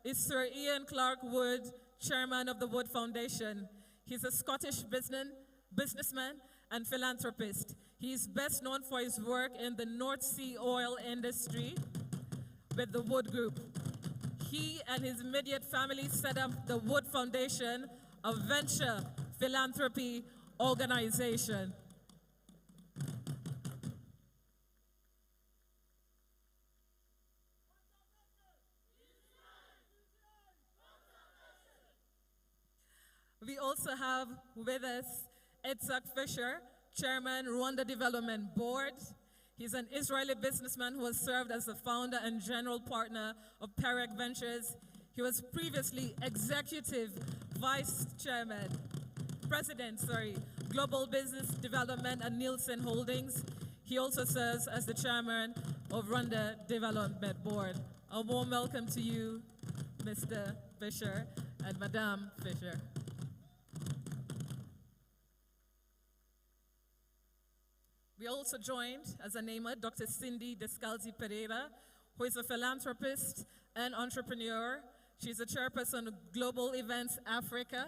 is Sir Ian Clark Wood, chairman of the Wood Foundation. He's a Scottish businessman and philanthropist. He is best known for his work in the North Sea oil industry with the Wood Group. He and his immediate family set up the Wood Foundation, a venture philanthropy organization. We also have with us Itzhak Fisher, Chairman, Rwanda Development Board. He's an Israeli businessman who has served as the founder and general partner of Perec Ventures. He was previously Executive Vice Chairman, President, Global Business Development at Nielsen Holdings. He also serves as the Chairman of Rwanda Development Board. A warm welcome to you, Mr. Fisher and Madame Fisher. We also joined, as a namer, Dr. Cindy Descalzi Pereira, who is a philanthropist and entrepreneur. She's a chairperson of Global Events Africa.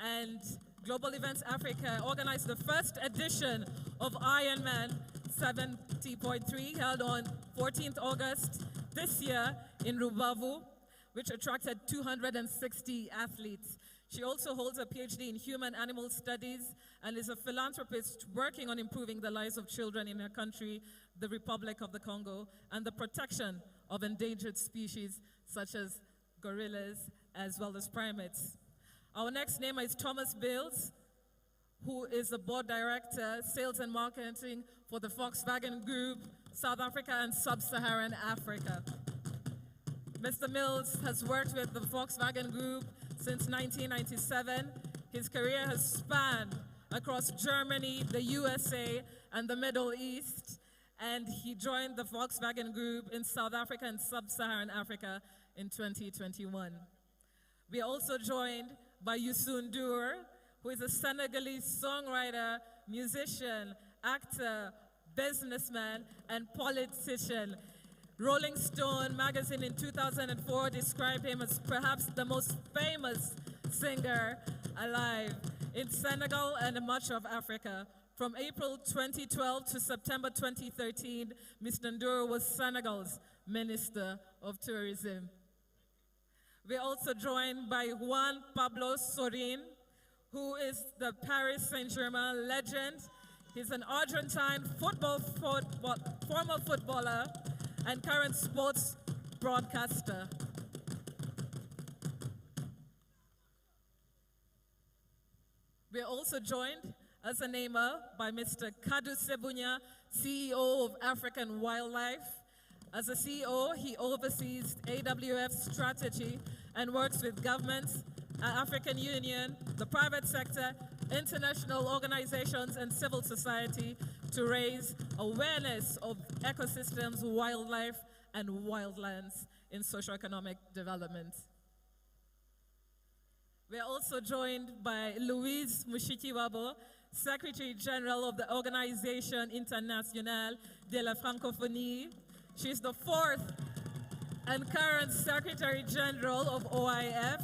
And Global Events Africa organized the first edition of Ironman 70.3, held on 14th August this year in Rubavu, which attracted 260 athletes. She also holds a PhD in human animal studies and is a philanthropist working on improving the lives of children in her country, the Republic of the Congo, and the protection of endangered species such as gorillas as well as primates. Our next namer is Thomas Bales, who is the board director, sales and marketing for the Volkswagen Group, South Africa and Sub-Saharan Africa. Mr. Mills has worked with the Volkswagen Group since 1997. His career has spanned across Germany, the USA, and the Middle East, and he joined the Volkswagen Group in South Africa and Sub-Saharan Africa in 2021. We are also joined by Youssou N'Dour, who is a Senegalese songwriter, musician, actor, businessman, and politician. Rolling Stone magazine in 2004 described him as perhaps the most famous singer alive in Senegal and much of Africa. From April 2012 to September 2013, Mr. N'Dour was Senegal's Minister of Tourism. We're also joined by Juan Pablo Sorin, who is the Paris Saint-Germain legend. He's an Argentine former footballer and current sports broadcaster. We're also joined as a namer by Mr. Kadu Sebunya, CEO of African Wildlife. As a CEO, he oversees AWF strategy and works with governments, African Union, the private sector, international organizations, and civil society to raise awareness of ecosystems, wildlife, and wildlands in socioeconomic development. We're also joined by Louise Mushikiwabo, Secretary General of the Organisation Internationale de la Francophonie. She's the fourth and current Secretary General of OIF.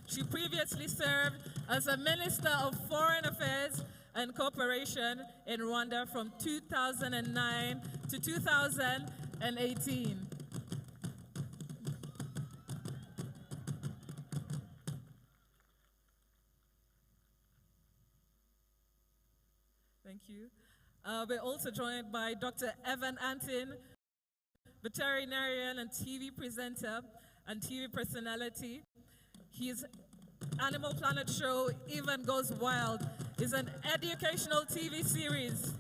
She previously served as a Minister of Foreign Affairs and Cooperation in Rwanda from 2009 to 2018. Thank you. We're also joined by Dr. Evan Antin, veterinarian and TV presenter and TV personality. His Animal Planet show, Even Goes Wild, is an educational TV series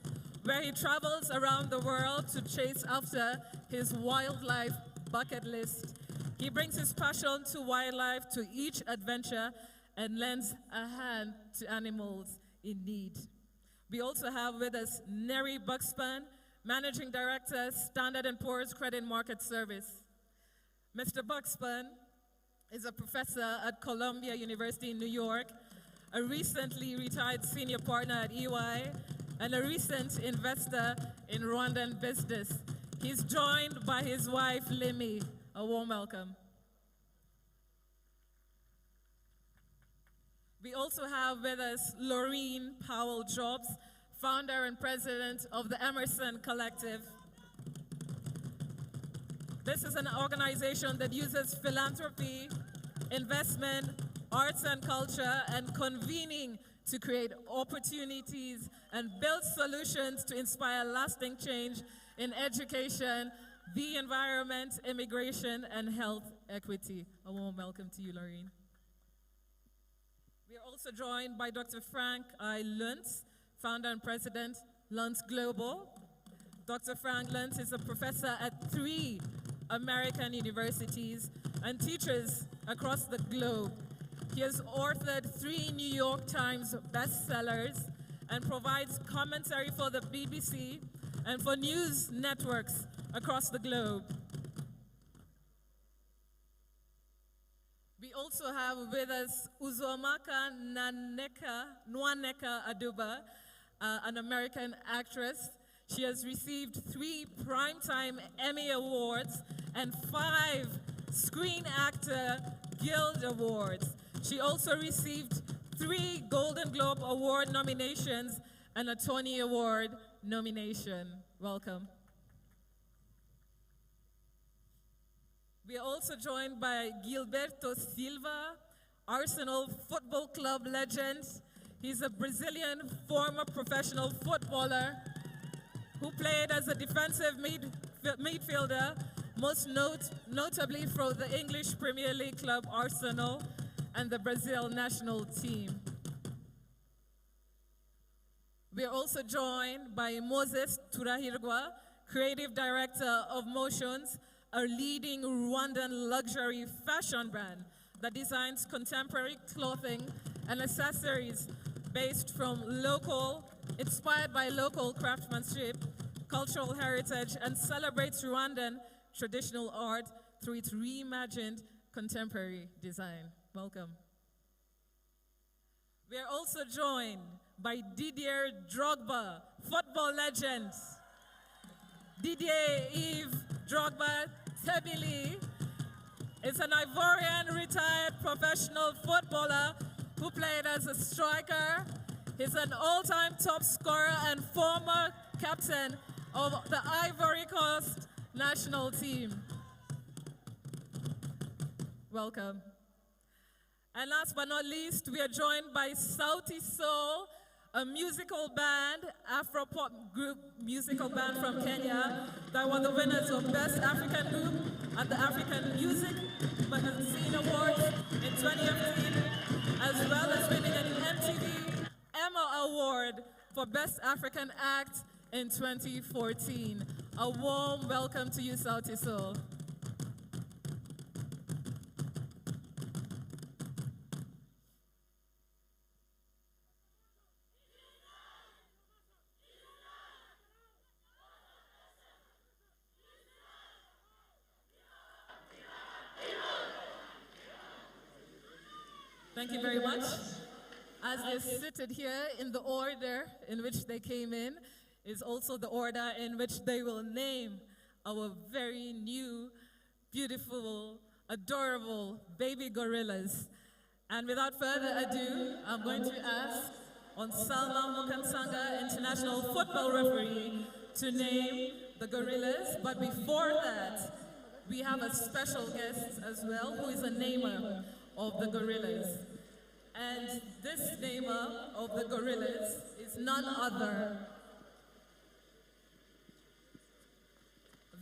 where he travels around the world to chase after his wildlife bucket list. He brings his passion to wildlife to each adventure and lends a hand to animals in need. We also have with us Neri Buckspan, Managing Director, Standard & Poor's Credit Market Service. Mr. Buckspan is a professor at Columbia University in New York, a recently retired senior partner at EY, and a recent investor in Rwandan business. He's joined by his wife, Limi. A warm welcome. We also have with us Laureen Powell-Jobs, founder and president of the Emerson Collective. This is an organization that uses philanthropy, investment, arts and culture, and convening to create opportunities and build solutions to inspire lasting change in education, the environment, immigration, and health equity. A warm welcome to you, Laureen. We are also joined by Dr. Frank I. Luntz, founder and president, Luntz Global. Dr. Frank Luntz is a professor at 3 American universities and teaches across the globe. He has authored 3 New York Times bestsellers and provides commentary for the BBC and for news networks across the globe. We also have with us Uzomaka Nwaneka Aduba, an American actress. She has received 3 Primetime Emmy Awards and 5 Screen Actor Guild Awards. She also received 3 Golden Globe Award nominations and a Tony Award nomination. Welcome. We are also joined by Gilberto Silva, Arsenal Football Club legend. He's a Brazilian former professional footballer who played as a defensive midfielder, most notably for the English Premier League club Arsenal and the Brazil national team. We are also joined by Moses Turahirwa, creative director of Motions, a leading Rwandan luxury fashion brand that designs contemporary clothing and accessories inspired by local craftsmanship, cultural heritage, and celebrates Rwandan traditional art through its reimagined contemporary design. Welcome. We are also joined by Didier Drogba, football legend. Didier Yves Drogba Tebili is an Ivorian retired professional footballer who played as a striker. He's an all-time top scorer and former captain of the Ivory Coast national team. Welcome. And last but not least, we are joined by Sauti Sol, a musical band, Afro-pop group musical band from Kenya that won the winners of Best African Group at the African Music Magazine Awards in 2015, as well as winning an MTV Emma Award for Best African Act in 2014. A warm welcome to you, Sauti Sol. Thank you very much. As they're seated here, in the order in which they came in is also the order in which they will name our very new, beautiful, adorable baby gorillas. And without further ado, I'm going to ask Salma Mukansanga, international football referee, to name the gorillas. But before that, we have a special guest as well, who is a namer of the gorillas. And this namer of the gorillas is none other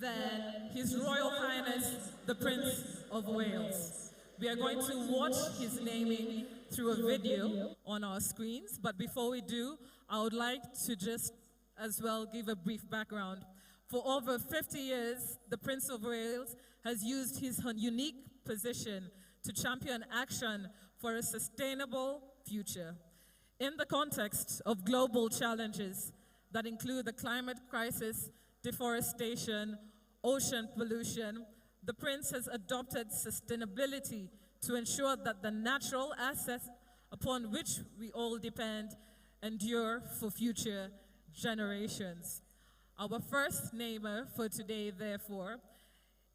than His Royal Highness, the Prince of Wales. We are going to watch his naming through a video on our screens, but before we do, I would like to just as well give a brief background. For over 50 years, the Prince of Wales has used his unique position to champion action for a sustainable future. In the context of global challenges that include the climate crisis, deforestation, ocean pollution, the Prince has adopted sustainability to ensure that the natural assets upon which we all depend endure for future generations. Our first namer for today, therefore,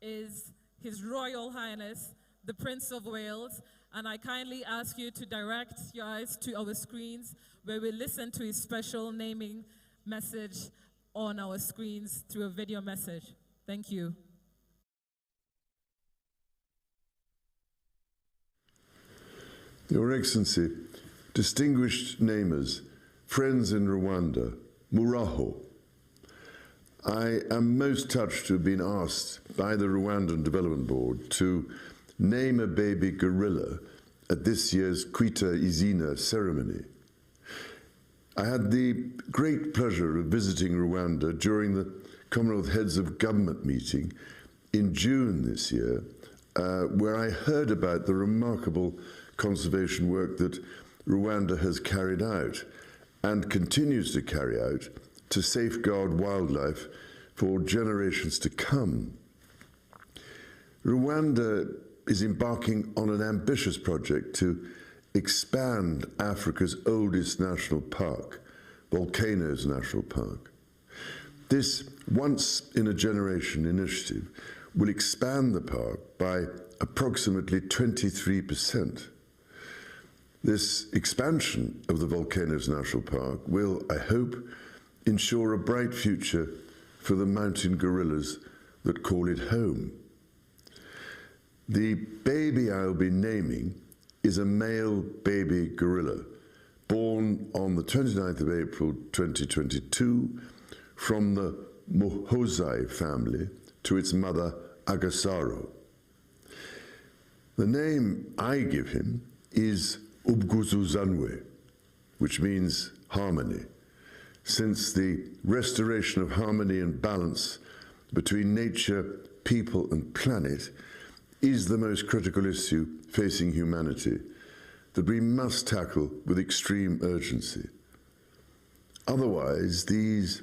is His Royal Highness, the Prince of Wales, and I kindly ask you to direct your eyes to our screens where we listen to his special naming message on our screens through a video message. Thank you. Your Excellency, distinguished namers, friends in Rwanda, Muraho, I am most touched to have been asked by the Rwandan Development Board to name a baby gorilla at this year's Kwita Izina ceremony. I had the great pleasure of visiting Rwanda during the Commonwealth Heads of Government meeting in June this year, where I heard about the remarkable conservation work that Rwanda has carried out and continues to carry out to safeguard wildlife for generations to come. Rwanda is embarking on an ambitious project to expand Africa's oldest national park, Volcanoes National Park. This once-in-a-generation initiative will expand the park by approximately 23%. This expansion of the Volcanoes National Park will, I hope, ensure a bright future for the mountain gorillas that call it home. The baby I'll be naming is a male baby gorilla born on the 29th of April 2022 from the Muhozai family to its mother Agasaro. The name I give him is Ubguzuzanwe, which means harmony, since the restoration of harmony and balance between nature, people, and planet is the most critical issue facing humanity that we must tackle with extreme urgency. Otherwise, these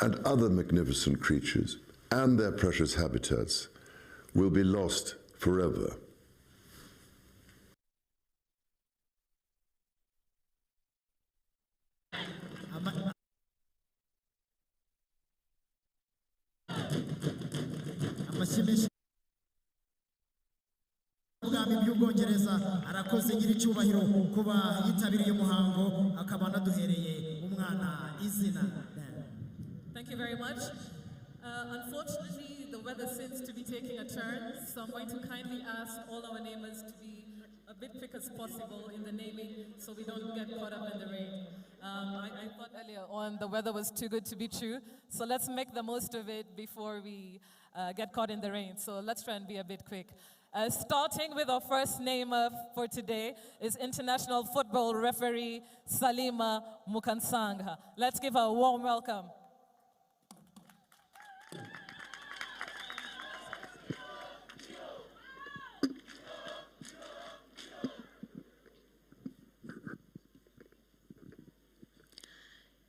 and other magnificent creatures and their precious habitats will be lost forever. ubwami by'ubwongereza arakoze nyiricyubahiro kuba yitabiriye umuhango akaba anaduhereye umwana izina. Thank you very much. Unfortunately, the weather seems to be taking a turn, so I'm going to kindly ask all our namers to be a bit quick as possible in the naming so we don't get caught up in the rain. I thought earlier on the weather was too good to be true, so let's make the most of it before we get caught in the rain. So let's try and be a bit quick. Starting with our first namer for today is international football referee Salima Mukansanga. Let's give her a warm welcome.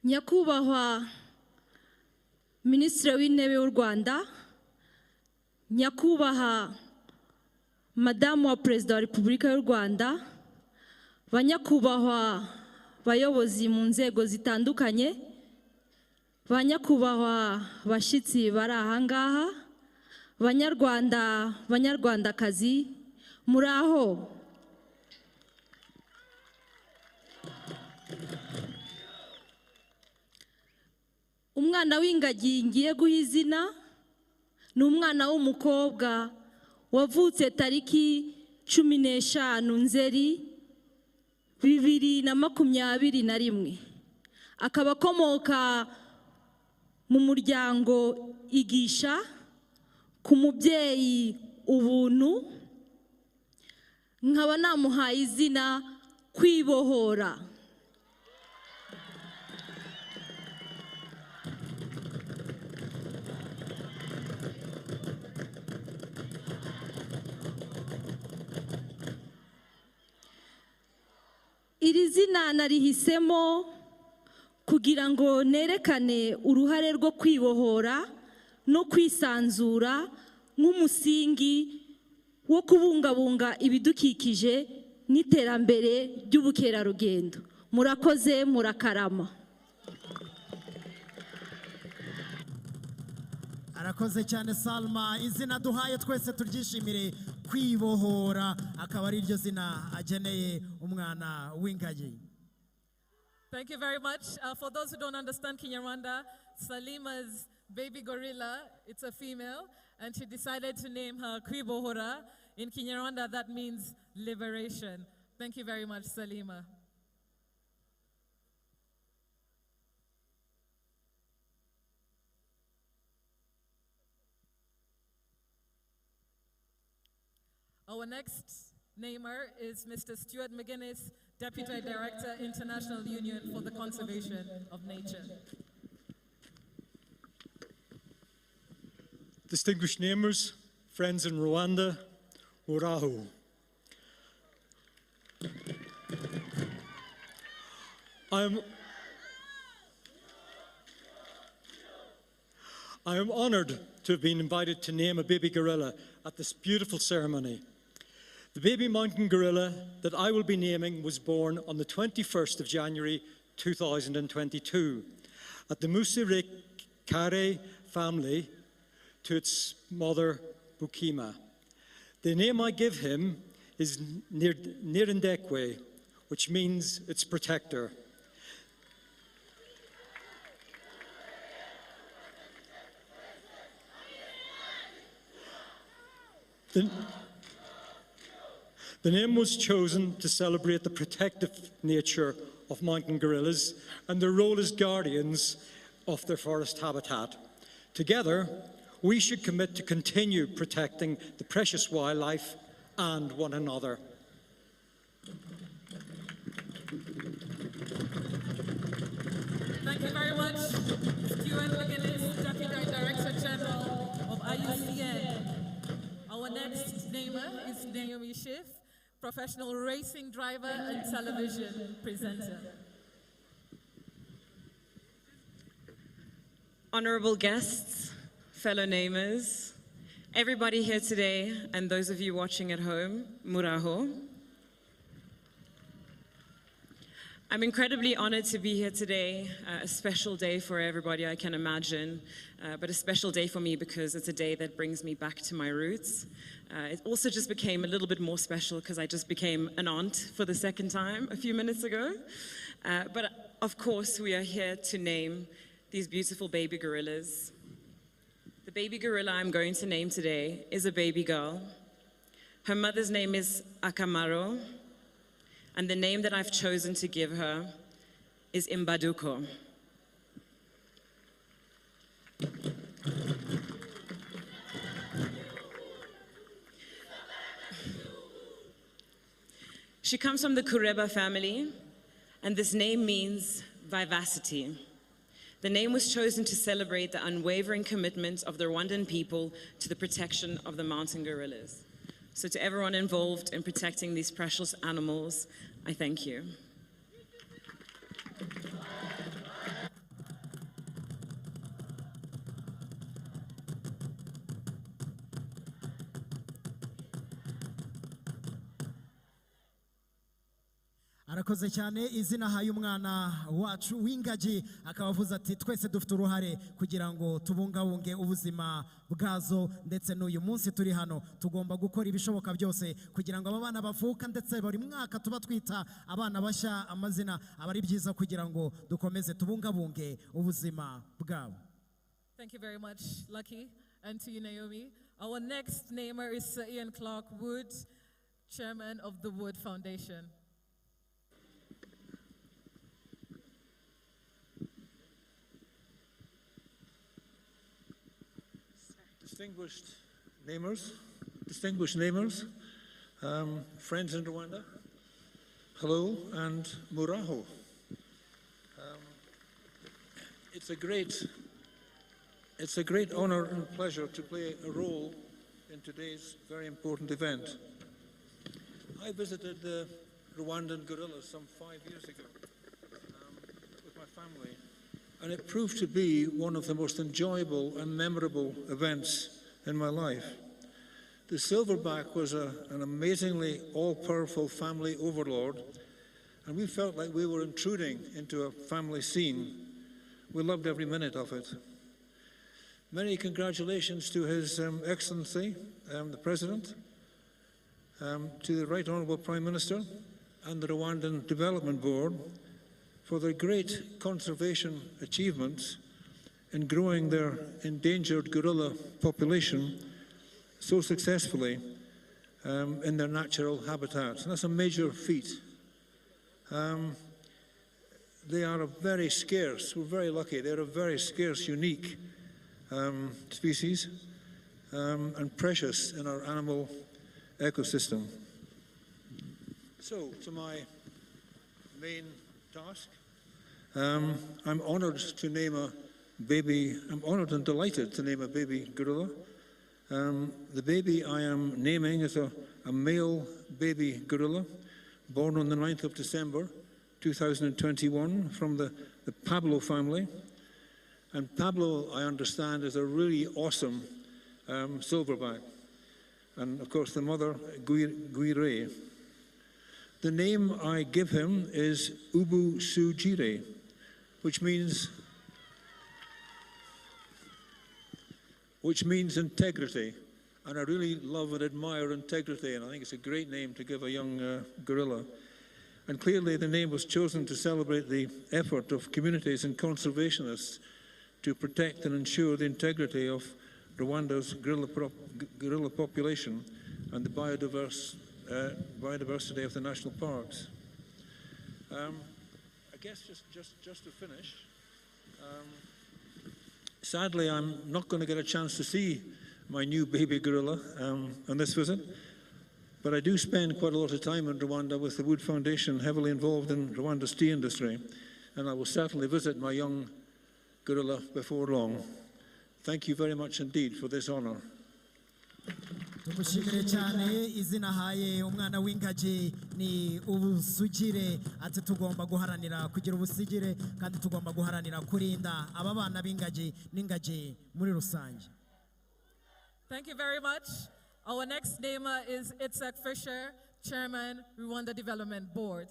Nyakubahwa Minisitiri w'Intebe w'u Rwanda, Nyakubahwa Madamu wa Perezida wa Repubulika y'u Rwanda, Banyakubahwa bayobozi mu nzego zitandukanye, Banyakubahwa bashitsi bari aha ngaha, Banyarwanda, Banyarwandakazi, muraho. Umwana w'ingagi ngiye guha izina ni umwana w'umukobwa wavutse tariki 15 Nzeri 2021, akaba akomoka mu muryango Igisha ku mubyeyi Ubuntu, nkaba namuhaye izina Kwibohora. Iri zina narihisemo kugira ngo nerekane uruhare rwo kwibohora no kwisanzura nk'umusingi wo kubungabunga ibidukikije n'iterambere ry'ubukerarugendo. Murakoze, murakarama. Arakoze cyane Salma, izina duhaye twese turyishimire kwibohora akaba ari ryo zina ageneye umwana w'ingagi. Thank you very much. For those who don't understand Kinyarwanda, Salima's baby gorilla, it's a female, and she decided to name her Kwibohora. In Kinyarwanda, that means liberation. Thank you very much, Salima. Our next namer is Mr. Stuart McGuinness, Deputy Director, International Union for the Conservation of Nature. Distinguished namers, friends in Rwanda, Muraho. I am honored to have been invited to name a baby gorilla at this beautiful ceremony. The baby mountain gorilla that I will be naming was born on the 21st of January 2022 at the Musire Kare family to its mother, Bukima. The name I give him is Nirindekwe, which means its protector. The name was chosen to celebrate the protective nature of mountain gorillas and their role as guardians of their forest habitat. Together, we should commit to continue protecting the precious wildlife and one another. Thank you very much, Stuart McGuinness, Deputy Director General of IUCN. Our next namer is Naomi Schiff, professional racing driver and television presenter. Honorable guests, fellow namers, everybody here today, and those of you watching at home, Muraho. I'm incredibly honored to be here today, a special day for everybody, I can imagine, but a special day for me because it's a day that brings me back to my roots. It also just became a little bit more special because I just became an aunt for the second time a few minutes ago. But of course, we are here to name these beautiful baby gorillas. The baby gorilla I'm going to name today is a baby girl. Her mother's name is Akamaro, and the name that I've chosen to give her is Imbaduko. She comes from the Kureba family, and this name means vivacity. The name was chosen to celebrate the unwavering commitment of the Rwandan people to the protection of the mountain gorillas. So to everyone involved in protecting these precious animals, I thank you. arakoze cyane izina haye umwana wacu w'ingagi akaba avuze ati twese dufite uruhare kugira ngo tubungabunge ubuzima bwazo ndetse n'uyu munsi turi hano tugomba gukora ibishoboka byose kugira ngo aba bana bavuka ndetse buri mwaka tuba twita abana bashya amazina aba ari byiza kugira ngo dukomeze tubungabunge ubuzima bwabo. Thank you very much, Lucky, and to you, Naomi. Our next namer is Sir Ian Clark Wood, Chairman of the Wood Foundation. Distinguished namers, friends in Rwanda, hello and muraho. It's a great honor and pleasure to play a role in today's very important event. I visited the Rwandan gorillas some 5 years ago with my family, and it proved to be one of the most enjoyable and memorable events in my life. The silverback was an amazingly all-powerful family overlord, and we felt like we were intruding into a family scene. We loved every minute of it. Many congratulations to His Excellency, the President, to the Right Honourable Prime Minister and the Rwandan Development Board for their great conservation achievements in growing their endangered gorilla population so successfully in their natural habitats. And that's a major feat. They are a very scarce, we're very lucky, they're a very scarce, unique species and precious in our animal ecosystem. So, to my main task, I'm honoured to name a baby, I'm honoured and delighted to name a baby gorilla. The baby I am naming is a male baby gorilla, born on the 9th of December 2021 from the Pablo family. And Pablo, I understand, is a really awesome silverback. And of course the mother, Guire. The name I give him is Ubu Sujire, which means integrity. And I really love and admire integrity, and I think it's a great name to give a young gorilla. And clearly the name was chosen to celebrate the effort of communities and conservationists to protect and ensure the integrity of Rwanda's gorilla population and the biodiversity of the national parks. I guess just to finish, sadly I'm not going to get a chance to see my new baby gorilla on this visit, but I do spend quite a lot of time in Rwanda with the Wood Foundation, heavily involved in Rwanda's tea industry, and I will certainly visit my young gorilla before long. Thank you very much indeed for this honor. Tumushimire cyane. Izina haye umwana w'ingagi ni ubusugire, ati tugomba guharanira kugira ubusigire kandi tugomba guharanira kurinda aba bana b'ingagi n'ingagi muri rusange. Thank you very much. Our next namer is Itzhak Fisher, Chairman, Rwanda Development Board.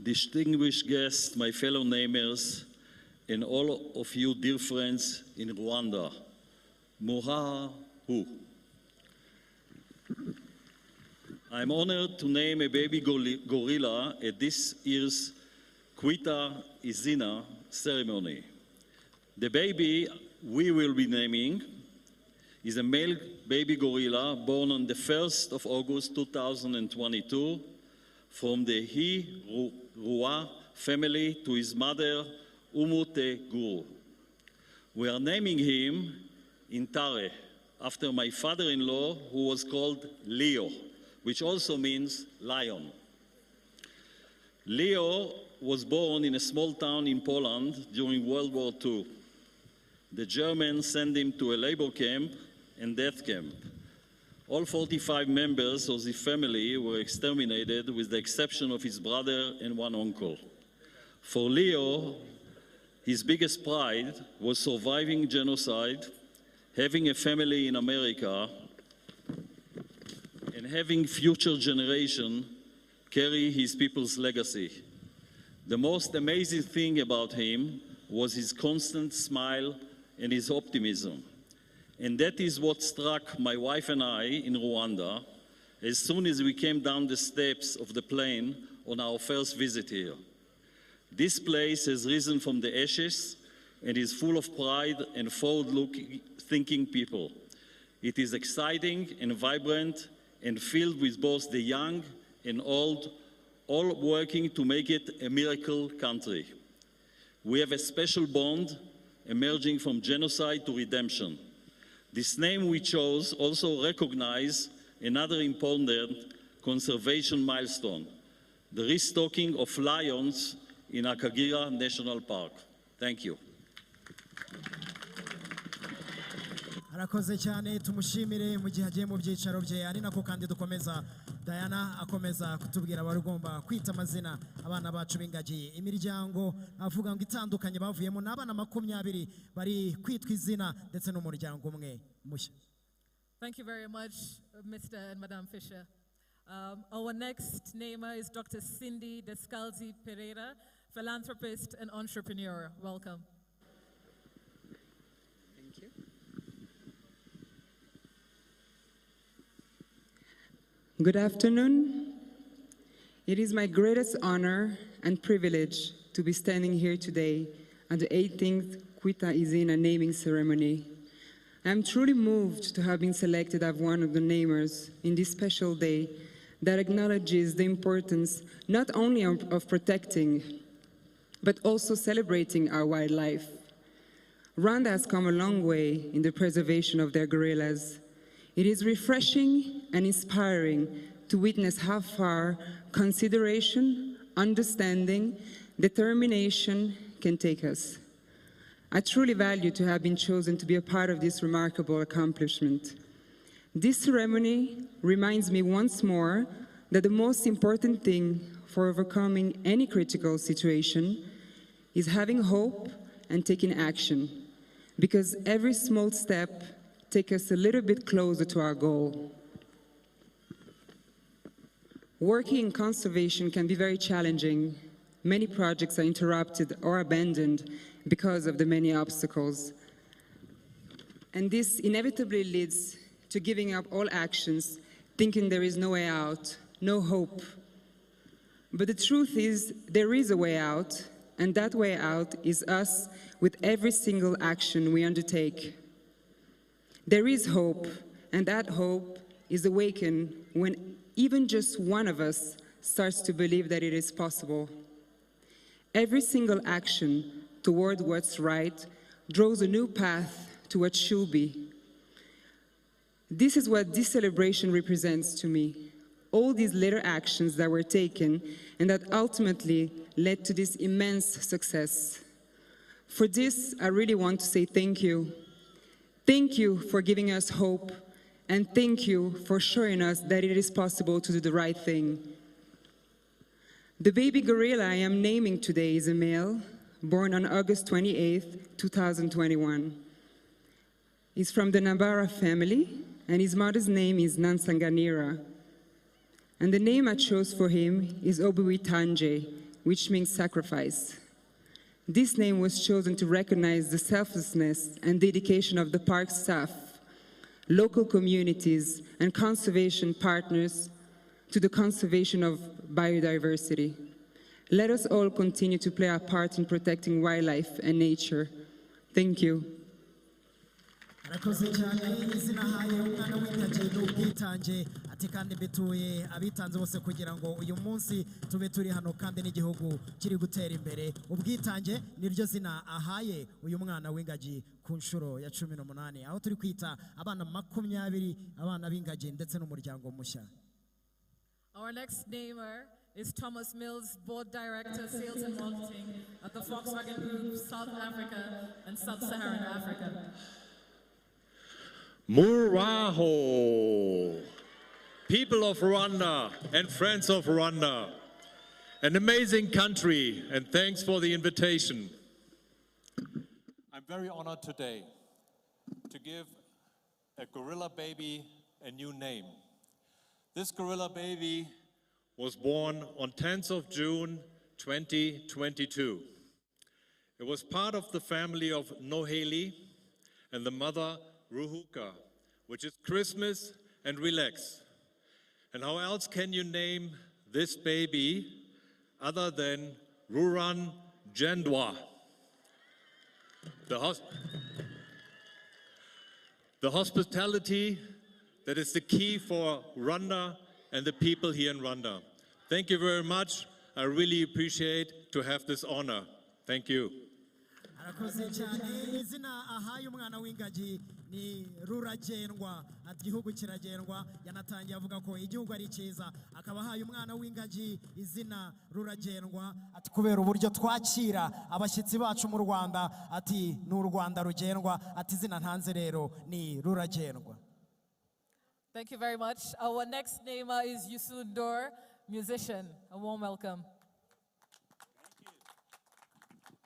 Distinguished guests, my fellow namers, and all of you dear friends in Rwanda, Muhahu. I'm honored to name a baby gorilla at this year's Kwita Izina ceremony. The baby we will be naming is a male baby gorilla born on the 1st of August 2022 from the Rua family to his mother, Umute Guru. We are naming him Intare, after my father-in-law, who was called Leo, which also means lion. Leo was born in a small town in Poland during World War II. The Germans sent him to a labor camp and death camp. All 45 members of the family were exterminated with the exception of his brother and one uncle. For Leo, his biggest pride was surviving genocide, having a family in America, and having future generations carry his people's legacy. The most amazing thing about him was his constant smile and his optimism. And that is what struck my wife and I in Rwanda as soon as we came down the steps of the plane on our first visit here. This place has risen from the ashes and is full of pride and forward-looking thinking people. It is exciting and vibrant and filled with both the young and old, all working to make it a miracle country. We have a special bond emerging from genocide to redemption. This name we chose also recognizes another important conservation milestone, the restocking of lions in Akagera National Park. Thank you. Arakoze cyane, tumushimire mu gihe agiye mu byicaro bye, ari nako kandi dukomeza Diana akomeza kutubwira abagomba kwita amazina abana bacu b'ingagi. Imiryango avuga ngo itandukanye bavuyemo n'abana 20 bari kwitwa izina ndetse n'umuryango umwe mushya. Thank you very much, Mr. and Madam Fisher. Our next namer is Dr. Cindy Descalzi Pereira, philanthropist and entrepreneur. Welcome. Thank you. Good afternoon. It is my greatest honor and privilege to be standing here today at the 18th Kwita Izina naming ceremony. I am truly moved to have been selected as one of the namers in this special day that acknowledges the importance not only of protecting, but also celebrating our wildlife. Rwanda has come a long way in the preservation of their gorillas. It is refreshing and inspiring to witness how far consideration, understanding, determination can take us. I truly value to have been chosen to be a part of this remarkable accomplishment. This ceremony reminds me once more that the most important thing for overcoming any critical situation is having hope and taking action, because every small step takes us a little bit closer to our goal. Working in conservation can be very challenging. Many projects are interrupted or abandoned because of the many obstacles. And this inevitably leads to giving up all actions, thinking there is no way out, no hope. But the truth is, there is a way out, and that way out is us with every single action we undertake. There is hope, and that hope is awakened when even just one of us starts to believe that it is possible. Every single action toward what's right draws a new path to what should be. This is what this celebration represents to me. All these little actions that were taken and that ultimately led to this immense success. For this, I really want to say thank you. Thank you for giving us hope, and thank you for showing us that it is possible to do the right thing. The baby gorilla I am naming today is a male, born on August 28, 2021. He's from the Nabara family, and his mother's name is Nansanganira. And the name I chose for him is Obuitanje, which means sacrifice. This name was chosen to recognize the selflessness and dedication of the park staff, local communities, and conservation partners to the conservation of biodiversity. Let us all continue to play our part in protecting wildlife and nature. Thank you. arakoze cyane izina haye umwana w'ingagi n'ubwitange ati kandi mbituye abitanze bose kugira ngo uyu munsi tube turi hano kandi n'igihugu kiri gutera imbere. Ubwitange niryo zina ahaye uyu mwana w'ingagi ku nshuro ya 18 aho turi kwita abana 20 abana b'ingagi ndetse n'umuryango mushya. Our next namer is Thomas Mills, Board Director, Sales and Marketing at the Volkswagen Group, South Africa and Sub-Saharan Africa. Muraho, people of Rwanda and friends of Rwanda, an amazing country, and thanks for the invitation. I'm very honored today to give a gorilla baby a new name. This gorilla baby was born on 10th of June 2022. It was part of the family of Noheli and the mother Ruhuka, which is Christmas and relax. And how else can you name this baby other than Ruran Jendwa? The hospitality that is the key for Rwanda and the people here in Rwanda. Thank you very much. I really appreciate to have this honor. Thank you. arakoze cyane izina ahaye umwana w'ingagi ni ruragendwa igihugu kiragendwa yanatangiye avuga ko igihugu ari cyiza akaba ahaye umwana w'ingagi izina ruragendwa ati kubera uburyo twakira abashyitsi bacu mu Rwanda ati n'u Rwanda rugendwa ati izina ntanze rero ni ruragendwa. Thank you very much. Our next namer is Yusundor, musician. A warm welcome.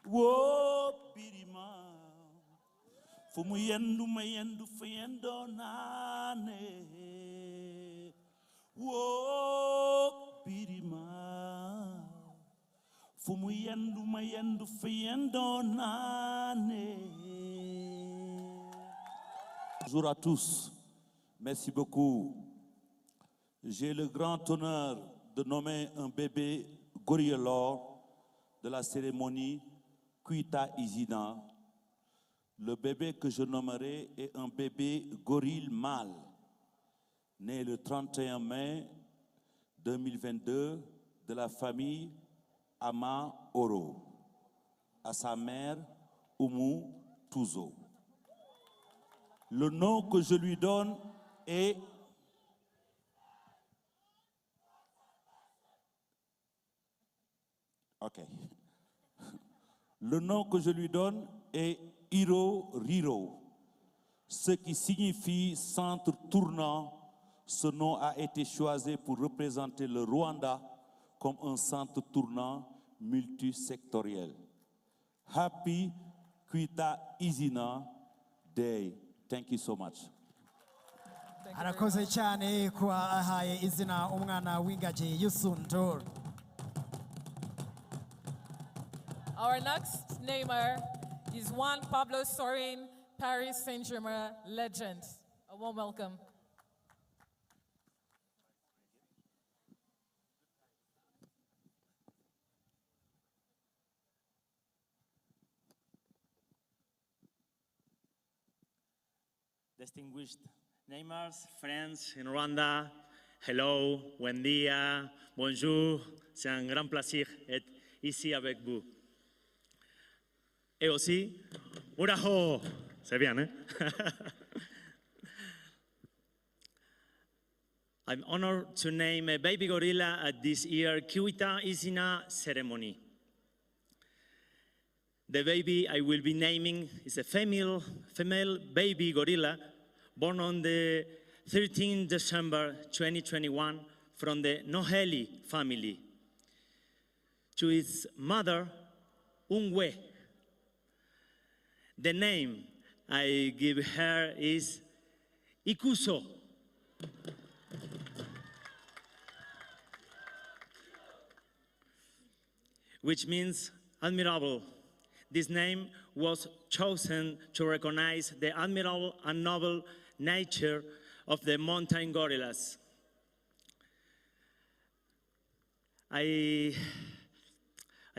Wo birima fumuyendu mayendu fuyendo nane wo birima fumuyendu mayendu fuyendo nane Bonjour à tous. Merci beaucoup. J'ai le grand honneur de nommer un bébé gorille lors de la cérémonie Kwita Izina. Le bébé que je nommerai est un bébé gorille mâle, né le 31 mai 2022 de la famille Ama Oro, à sa mère Umu Tuzo. Le nom que je lui donne est Le nom que je lui donne est Hiro Riro, ce qui signifie centre tournant. Ce nom a été choisi pour représenter le Rwanda comme un centre tournant multisectoriel. Happy Kwita Izina Day. Thank you so much. arakoze cyane kuba ahaye izina umwana w'ingagi Yusundur. Our next namer is Juan Pablo Sorin, Paris Saint-Germain legend. A warm welcome. Distinguished namers, friends in Rwanda, hello, buen día, bonjour, c'est un grand plaisir d'être ici avec vous. Et aussi, uraho, c'est bien, hein? I'm honored to name a baby gorilla at this year's Kwita Izina ceremony. The baby I will be naming is a female baby gorilla born on the 13th December 2021 from the Noheli family. To its mother, Ungwe. The name I give her is Ikuso. Which means admirable. This name was chosen to recognize the admirable and noble nature of the mountain gorillas. I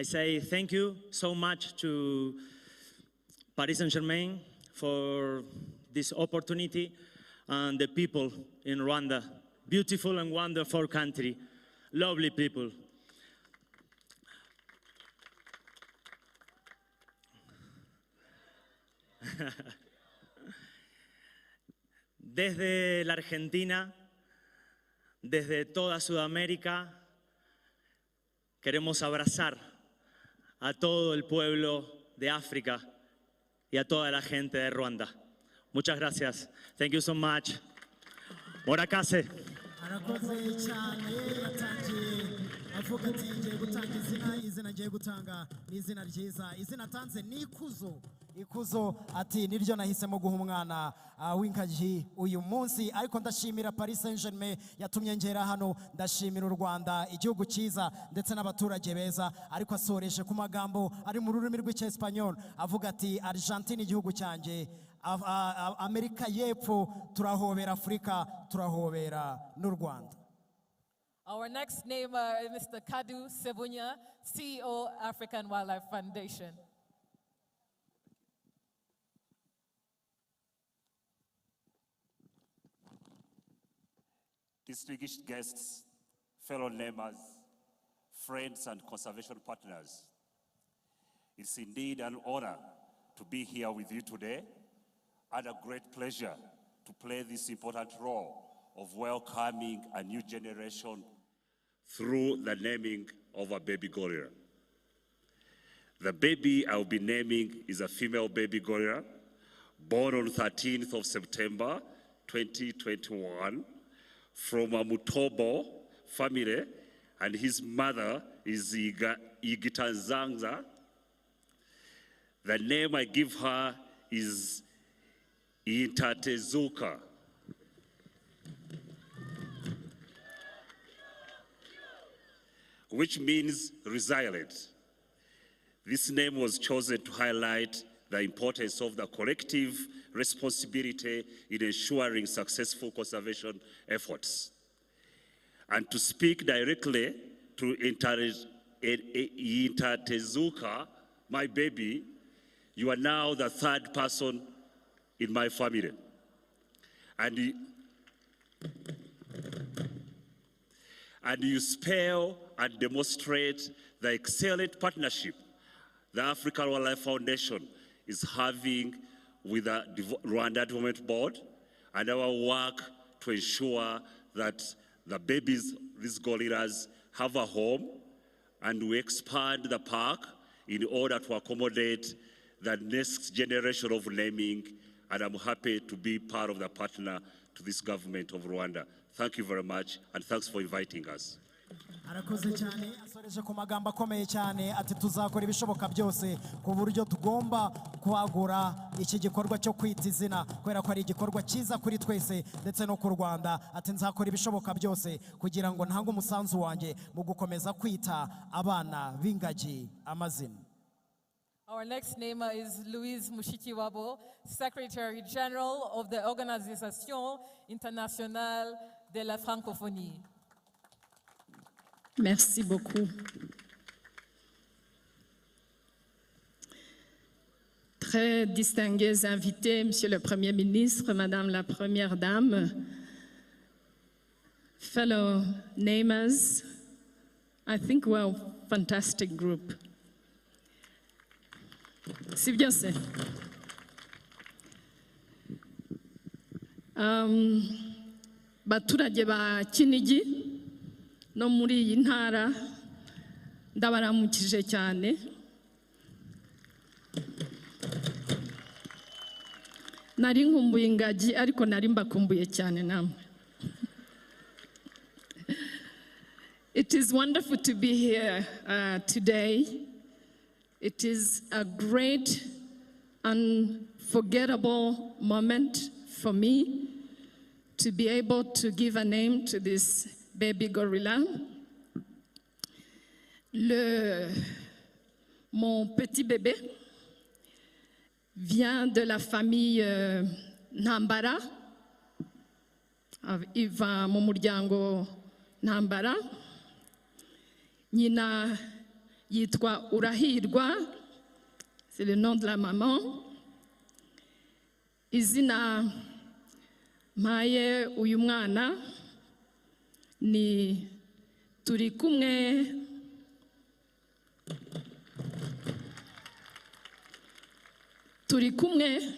say thank you so much to Paris Saint-Germain for this opportunity and the people in Rwanda. Beautiful and wonderful country, lovely people. Desde la Argentina, desde toda Sudamérica, queremos abrazar a todo el pueblo de África y a toda la gente de Ruanda. Muchas gracias. Thank you so much. Morakase. arakoze cyane yatangiye avuga ati ngiye gutanga izina ngiye gutanga ni izina ryiza izina atanze ni ikuzo ati niryo nahisemo guha umwana w'ingagi uyu munsi ariko ndashimira Paris Saint-Germain yatumye ngera hano ndashimira u Rwanda igihugu cyiza ndetse n'abaturage beza ariko asoreje ku magambo ari mu rurimi rw'icyesipanyol avuga ati Argentine igihugu cyanjye Amerika y'Epfo turahobera Afurika turahobera n'u Rwanda. Our next namer is Mr. Kadu Sebunya, CEO, African Wildlife Foundation. Distinguished guests, fellow neighbors, friends and conservation partners, it's indeed an honor to be here with you today and a great pleasure to play this important role of welcoming a new generation through the naming of a baby gorilla. The baby I'll be naming is a female baby gorilla born on 13th of September 2021 from a Mutobo family, and his mother is Igitanzangza. The name I give her is Itatezuka. Which means resilient. This name was chosen to highlight the importance of the collective responsibility in ensuring successful conservation efforts. And to speak directly to Tezuka, my baby, you are now the third person in my family. And you spell and demonstrate the excellent partnership the African Wildlife Foundation is having with the Rwanda Development Board, and our work to ensure that the babies, these gorillas, have a home, and we expand the park in order to accommodate the next generation of naming, and I'm happy to be part of the partner to this government of Rwanda. Thank you very much, and thanks for inviting us. arakoze cyane asoreje ku magambo akomeye cyane ati tuzakora ibishoboka byose ku buryo tugomba kwagura iki gikorwa cyo kwita izina kubera ko ari igikorwa cyiza kuri twese ndetse no ku Rwanda ati nzakora ibishoboka byose kugira ngo ntange umusanzu wanjye mu gukomeza kwita abana b'ingagi amazina. Our next namer is Louise Mushikiwabo, Secretary General of the Organisation Internationale de la Francophonie. Merci beaucoup. Très distingués invités, Monsieur le Premier ministre, Madame la Première Dame, fellow namers, I think we're a fantastic group. Si bien c'est. Baturage ba Kinigi no muri iyi ntara ndabaramukije cyane. Nari nkumbuye ingagi ariko nari mbakumbuye cyane namwe. It is wonderful to be here today. It is a great, unforgettable moment for me to be able to give a name to this baby gorilla. Mon petit bébé vient de la famille Ntambara. Il va mu muryango Ntambara. Nyina yitwa Urahirwa, c'est le nom de la maman. Izina mpaye uyu mwana ni turi kumwe. Turi kumwe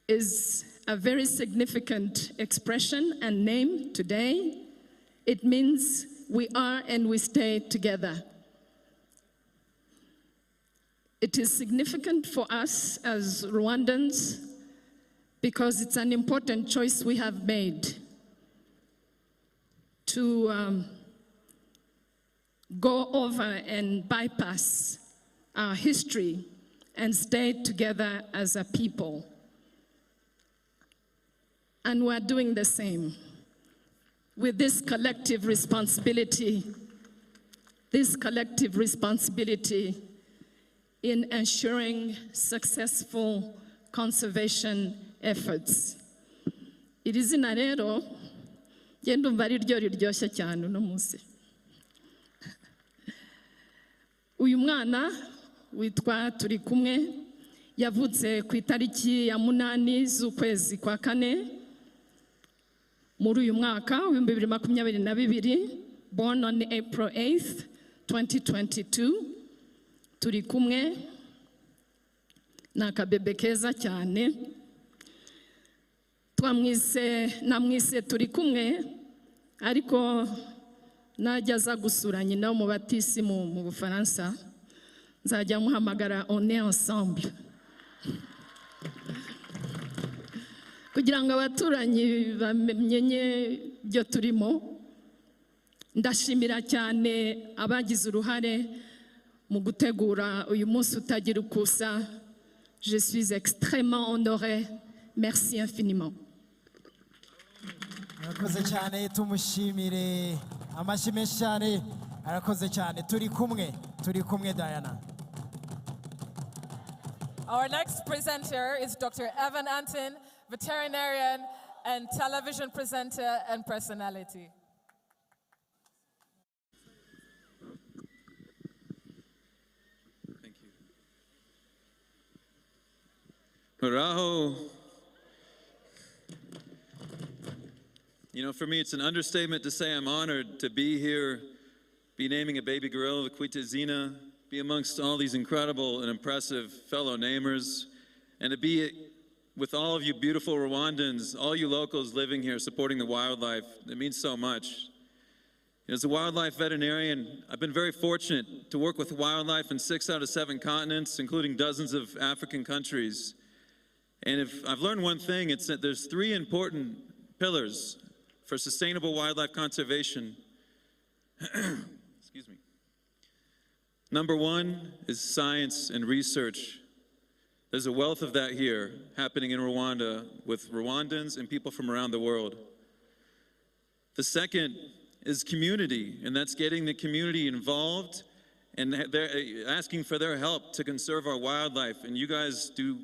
is a very significant expression and name today. It means we are and we stay together. It is significant for us as Rwandans because it's an important choice we have made to go over and bypass our history and stay together as a people. And we're doing the same with this collective responsibility in ensuring successful conservation efforts. Iri zina rero genda umva ari ryo riryoshye cyane uno munsi. Uyu mwana witwa Turi kumwe yavutse ku itariki ya 8 z'ukwezi kwa 4 muri uyu mwaka wa 2022, born on April 8th, 2022. Turi kumwe na kabebe keza cyane. Namwise Turi kumwe ariko najya aza gusura nyina mu batisi mu Bufaransa nzajya muhamagara on est ensemble kugira ngo abaturanyi bamenye byo turimo. Ndashimira cyane abagize uruhare mu gutegura uyu munsi utagira ukusa. Je suis extrêmement honorée. Merci infiniment. Arakoze cyane, tumushimire amashyi menshi cyane. Arakoze cyane. Turi kumwe Diana. Our next presenter is Dr. Evan Anton, veterinarian and television presenter and personality. Thank you. Muraho. You know, for me, it's an understatement to say I'm honored to be here, be naming a baby gorilla, the Kwita Izina, be amongst all these incredible and impressive fellow namers, and to be with all of you beautiful Rwandans, all you locals living here supporting the wildlife. It means so much. As a wildlife veterinarian, I've been very fortunate to work with wildlife in 6 out of 7 continents, including dozens of African countries. And if I've learned one thing, it's that there's 3 important pillars for sustainable wildlife conservation. Excuse me. Number 1 is science and research. There's a wealth of that here happening in Rwanda with Rwandans and people from around the world. The second is community, and that's getting the community involved and they're asking for their help to conserve our wildlife. And you guys do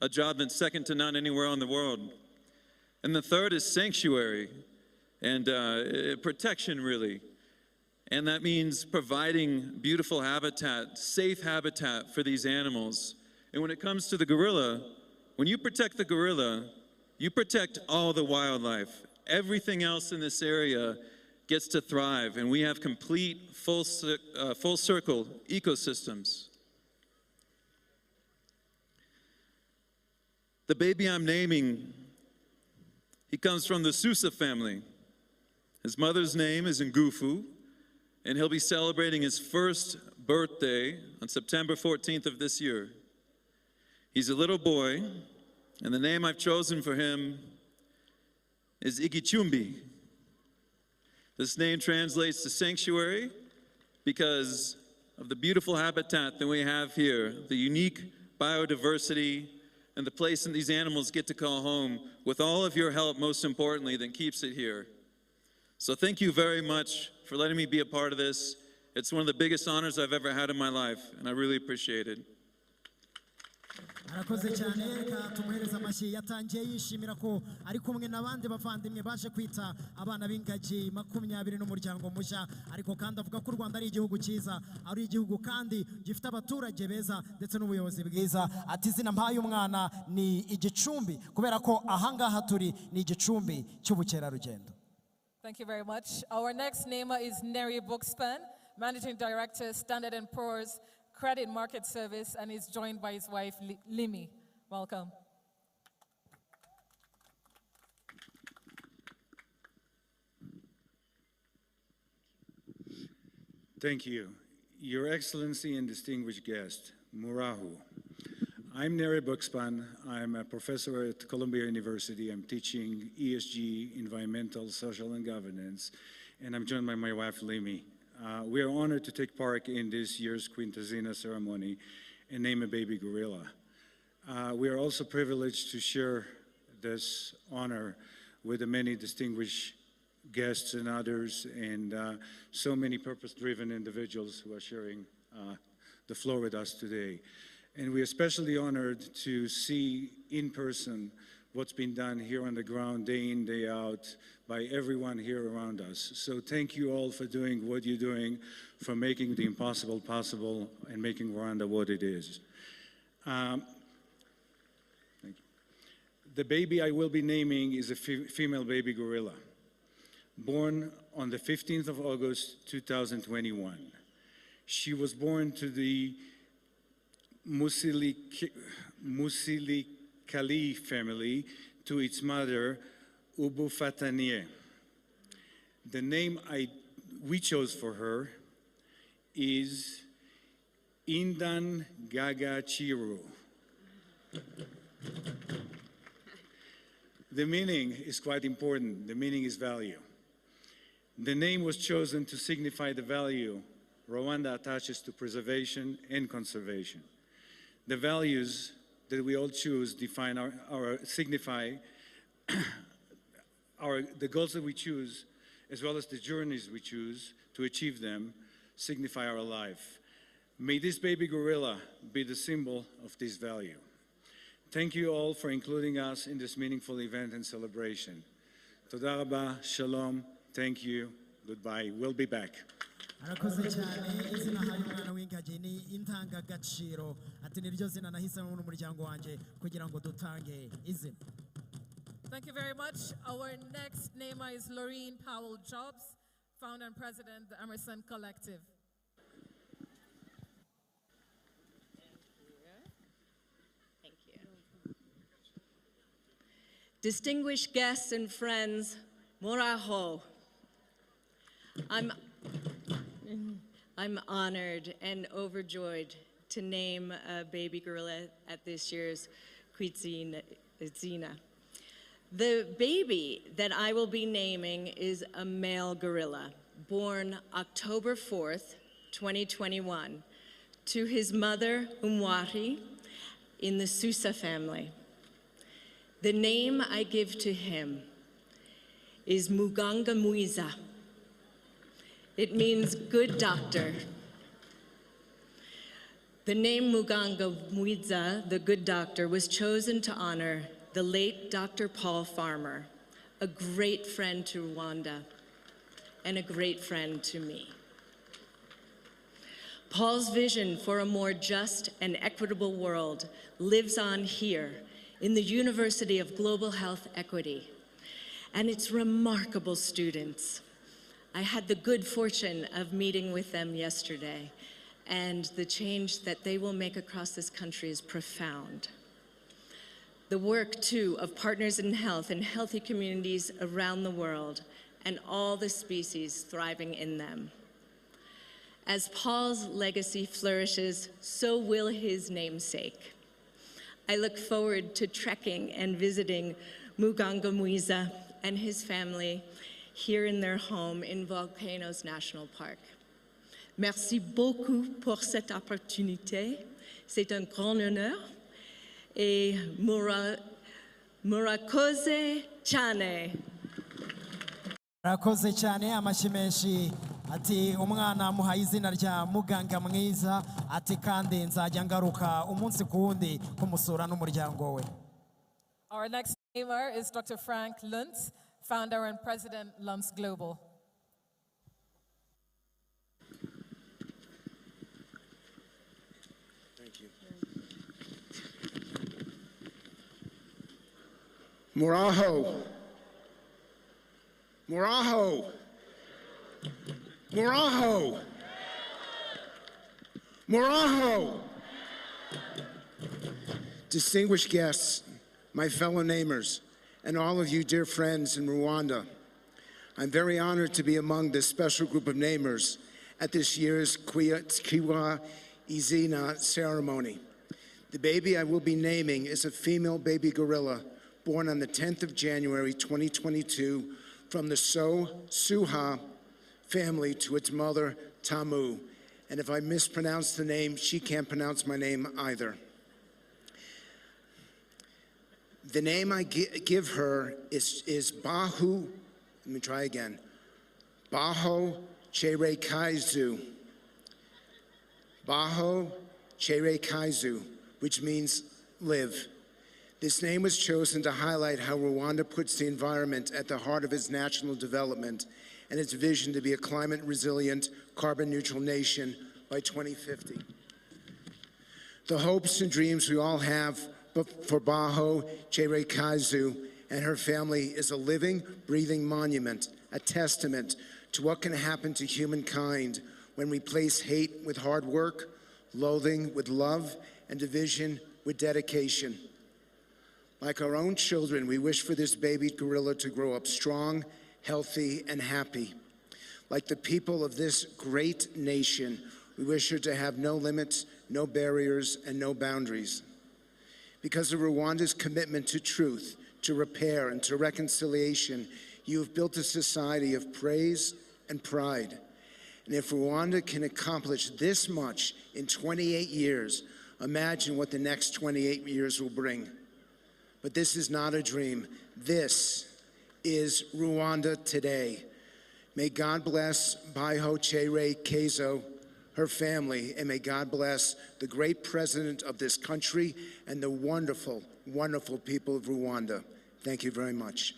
a job that's second to none anywhere in the world. And the third is sanctuary and protection, really. And that means providing beautiful habitat, safe habitat for these animals. And when it comes to the gorilla, when you protect the gorilla, you protect all the wildlife. Everything else in this area gets to thrive, and we have complete full circle ecosystems. The baby I'm naming, he comes from the Susa family. His mother's name is Ngufu, and he'll be celebrating his first birthday on September 14th of this year. He's a little boy, and the name I've chosen for him is Igichumbi. This name translates to sanctuary because of the beautiful habitat that we have here, the unique biodiversity, and the place that these animals get to call home, with all of your help, most importantly, that keeps it here. So thank you very much for letting me be a part of this. It's one of the biggest honors I've ever had in my life, and I really appreciate it. arakoze cyane reka tumuhereza amashyi yatangiye yishimira ko ari kumwe n'abandi bavandimwe baje kwita abana b'ingagi 20 n'umuryango mushya, ariko kandi avuga ko u Rwanda ari igihugu cyiza, ari igihugu kandi gifite abaturage beza ndetse n'ubuyobozi bwiza. Ati izina mpaye umwana ni igicumbi kubera ko ahangaha turi ni igicumbi cy'ubukerarugendo. Thank you very much. Our next namer is Neri Buxpan, Managing Director, Standard & Poor's Credit Market Service, and is joined by his wife, Limi. Welcome. Thank you. Your Excellency and distinguished guest, Murahu. I'm Neri Buxpan. I'm a professor at Columbia University. I'm teaching ESG, Environmental, Social, and Governance, and I'm joined by my wife, Limi. We are honored to take part in this year's Kwita Izina ceremony and name a baby gorilla. We are also privileged to share this honor with the many distinguished guests and others, and so many purpose-driven individuals who are sharing the floor with us today. And we're especially honored to see in person what's been done here on the ground day in, day out by everyone here around us. So thank you all for doing what you're doing, for making the impossible possible and making Rwanda what it is. Thank you. The baby I will be naming is a female baby gorilla, born on the 15th of August, 2021. She was born to the Musilikali family, to its mother, Ubufatanie. The name we chose for her is Indan Gaga Chiru. The meaning is quite important. The meaning is value. The name was chosen to signify the value Rwanda attaches to preservation and conservation. The values that we all choose define signify the goals that we choose, as well as the journeys we choose to achieve them, signify our life. May this baby gorilla be the symbol of this value. Thank you all for including us in this meaningful event and celebration. Toda raba, shalom, thank you, goodbye, we'll be back. arakoze cyane izina hayo umwana w'ingagi ni intangagaciro ati niryo zina nahisemo n'umuryango wanjye kugira ngo dutange izina. Thank you very much. Our next namer is Laureen Powell Jobs, founder and president of the Emerson Collective. Thank you. Distinguished guests and friends, Moraho. I'm honored and overjoyed to name a baby gorilla at this year's Kwita Izina. The baby that I will be naming is a male gorilla, born October 4th, 2021, to his mother, Umwari, in the Susa family. The name I give to him is Muganga Muiza. It means good doctor. The name Muganga Muiza, the good doctor, was chosen to honor the late Dr. Paul Farmer, a great friend to Rwanda and a great friend to me. Paul's vision for a more just and equitable world lives on here in the University of Global Health Equity and its remarkable students. I had the good fortune of meeting with them yesterday, and the change that they will make across this country is profound. The work, too, of Partners in Health and healthy communities around the world, and all the species thriving in them. As Paul's legacy flourishes, so will his namesake. I look forward to trekking and visiting Muganga Muiza and his family here in their home in Volcanoes National Park. Merci beaucoup pour cette opportunité. C'est un grand honneur. Et murakoze cyane. Murakoze cyane amashyi menshi ati umwana muhaye izina rya muganga mwiza ati kandi nzajya ngaruka umunsi ku wundi kumusura n'umuryango we. Our next namer is Dr. Frank Luntz, founder and president, Luntz Global. Thank you. Moraho. Moraho. Moraho. Moraho. Distinguished guests, my fellow namers, and all of you dear friends in Rwanda, I'm very honored to be among this special group of namers at this year's Kwita Izina ceremony. The baby I will be naming is a female baby gorilla born on the 10th of January 2022 from the Suha family to its mother, Tamu. And if I mispronounce the name, she can't pronounce my name either. The name I give her is Bahu, let me try again, Baho Chere Kaizu. Baho Chere Kaizu, which means live. This name was chosen to highlight how Rwanda puts the environment at the heart of its national development and its vision to be a climate-resilient, carbon-neutral nation by 2050. The hopes and dreams we all have for Baho Chere Kaizu and her family is a living, breathing monument, a testament to what can happen to humankind when we place hate with hard work, loathing with love, and division with dedication. Like our own children, we wish for this baby gorilla to grow up strong, healthy, and happy. Like the people of this great nation, we wish her to have no limits, no barriers, and no boundaries. Because of Rwanda's commitment to truth, to repair, and to reconciliation, you have built a society of praise and pride. And if Rwanda can accomplish this much in 28 years, imagine what the next 28 years will bring. But this is not a dream. This is Rwanda today. May God bless Baho Chere Kaizu, her family, and may God bless the great president of this country and the wonderful, wonderful people of Rwanda. Thank you very much.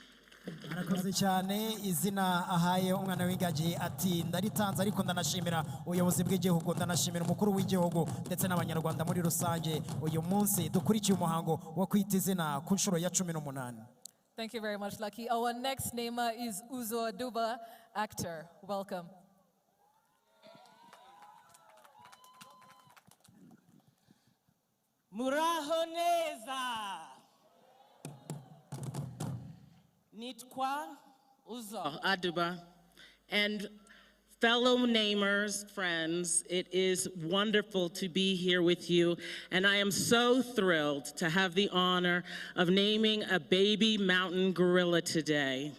arakoze cyane izina ahaye umwana w'ingagi ati ndaritanze ariko ndanashimira ubuyobozi bw'igihugu ndanashimira umukuru w'igihugu ndetse n'abanyarwanda muri rusange uyu munsi dukurikiye umuhango wo kwita izina ku nshuro ya 18. Thank you very much, Lucky. Our next namer is Uzo Aduba, actor. Welcome. Murahoneza. Nitwa Uzo Aduba. And fellow namers, friends, it is wonderful to be here with you, and I am so thrilled to have the honor of naming a baby mountain gorilla today.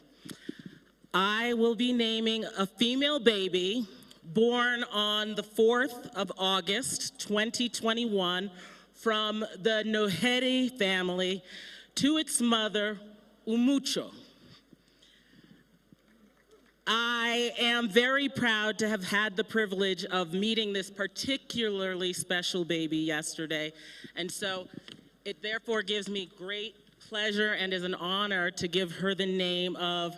I will be naming a female baby born on the 4th of August, 2021, from the Noheri family to its mother, Umucho. I am very proud to have had the privilege of meeting this particularly special baby yesterday, and so it therefore gives me great pleasure and is an honor to give her the name of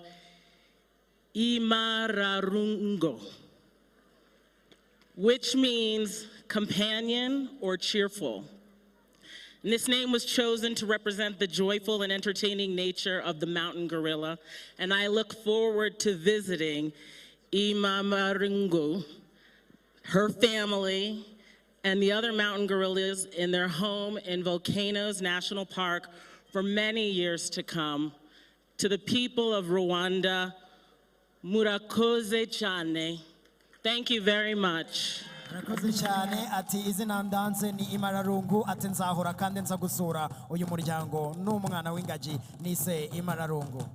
Imararungo, which means companion or cheerful. And this name was chosen to represent the joyful and entertaining nature of the mountain gorilla, and I look forward to visiting Imamarungu, her family, and the other mountain gorillas in their home in Volcanoes National Park for many years to come. To the people of Rwanda, Murakoze cyane. Thank you very much. arakoze cyane ati izina ndanze ni Imararungu ati nzahora kandi nza gusura uyu muryango n'umwana w'ingagi nise Imararungu.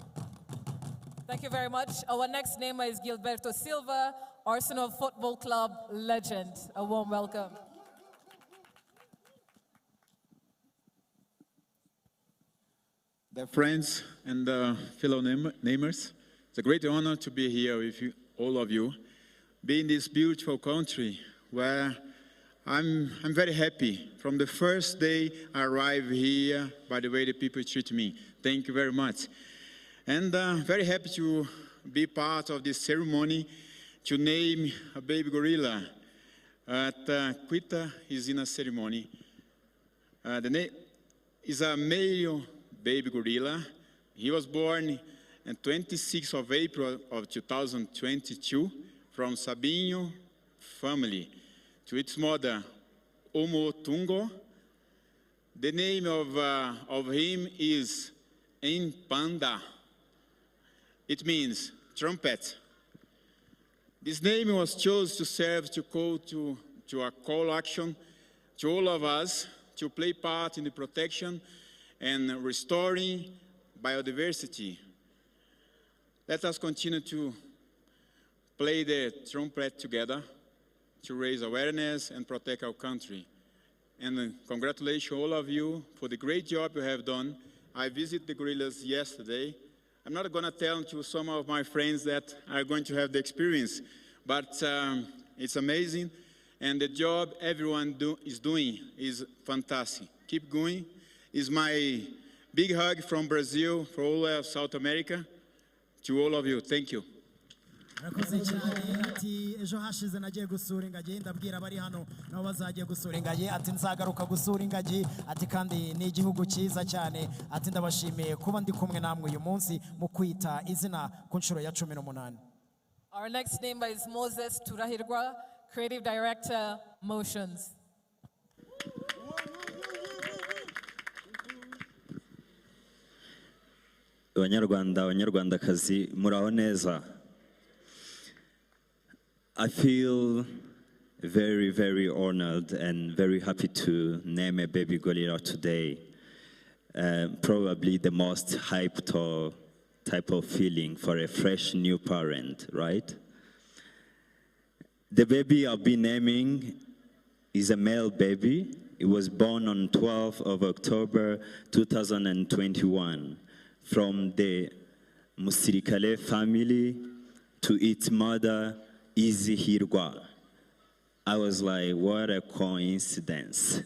Thank you very much. Our next namer is Gilberto Silva, Arsenal Football Club legend. A warm welcome. Dear friends and fellow namers, it's a great honor to be here with you, all of you, be in this beautiful country where I'm very happy. From the first day I arrived here, by the way the people treat me. Thank you very much. And very happy to be part of this ceremony to name a baby gorilla at Kwita Izina ceremony. The name is a male baby gorilla. He was born on 26th of April of 2022 from Sabinho family to its mother, Omotungo. The name of him is Impanda. It means trumpet. This name was chosen to serve to call to a call action to all of us to play part in the protection and restoring biodiversity. Let us continue to play the trumpet together to raise awareness and protect our country. And congratulations all of you for the great job you have done. I visited the gorillas yesterday. I'm not going to tell to some of my friends that are going to have the experience, but it's amazing. And the job everyone is doing is fantastic. Keep going. It's my big hug from Brazil for all of South America to all of you. Thank you. arakoze cyane ati ejo hashize nagiye gusura ingagi ndabwira abari hano nabo bazagiye gusura ingagi ati nzagaruka gusura ingagi ati kandi ni igihugu cyiza cyane ati ndabashimiye kuba ndi kumwe namwe uyu munsi mu kwita izina ku nshuro ya 18. Our next namer is Moses Turahirwa, Creative Director, Motions. Abanyarwanda, abanyarwandakazi, muraho neza. I feel very, very honored and very happy to name a baby gorilla today. Probably the most hyped or type of feeling for a fresh new parent, right? The baby I'll be naming is a male baby. It was born on 12th of October 2021 from the Musirikale family to its mother, Izihirwa. I was like, what a coincidence.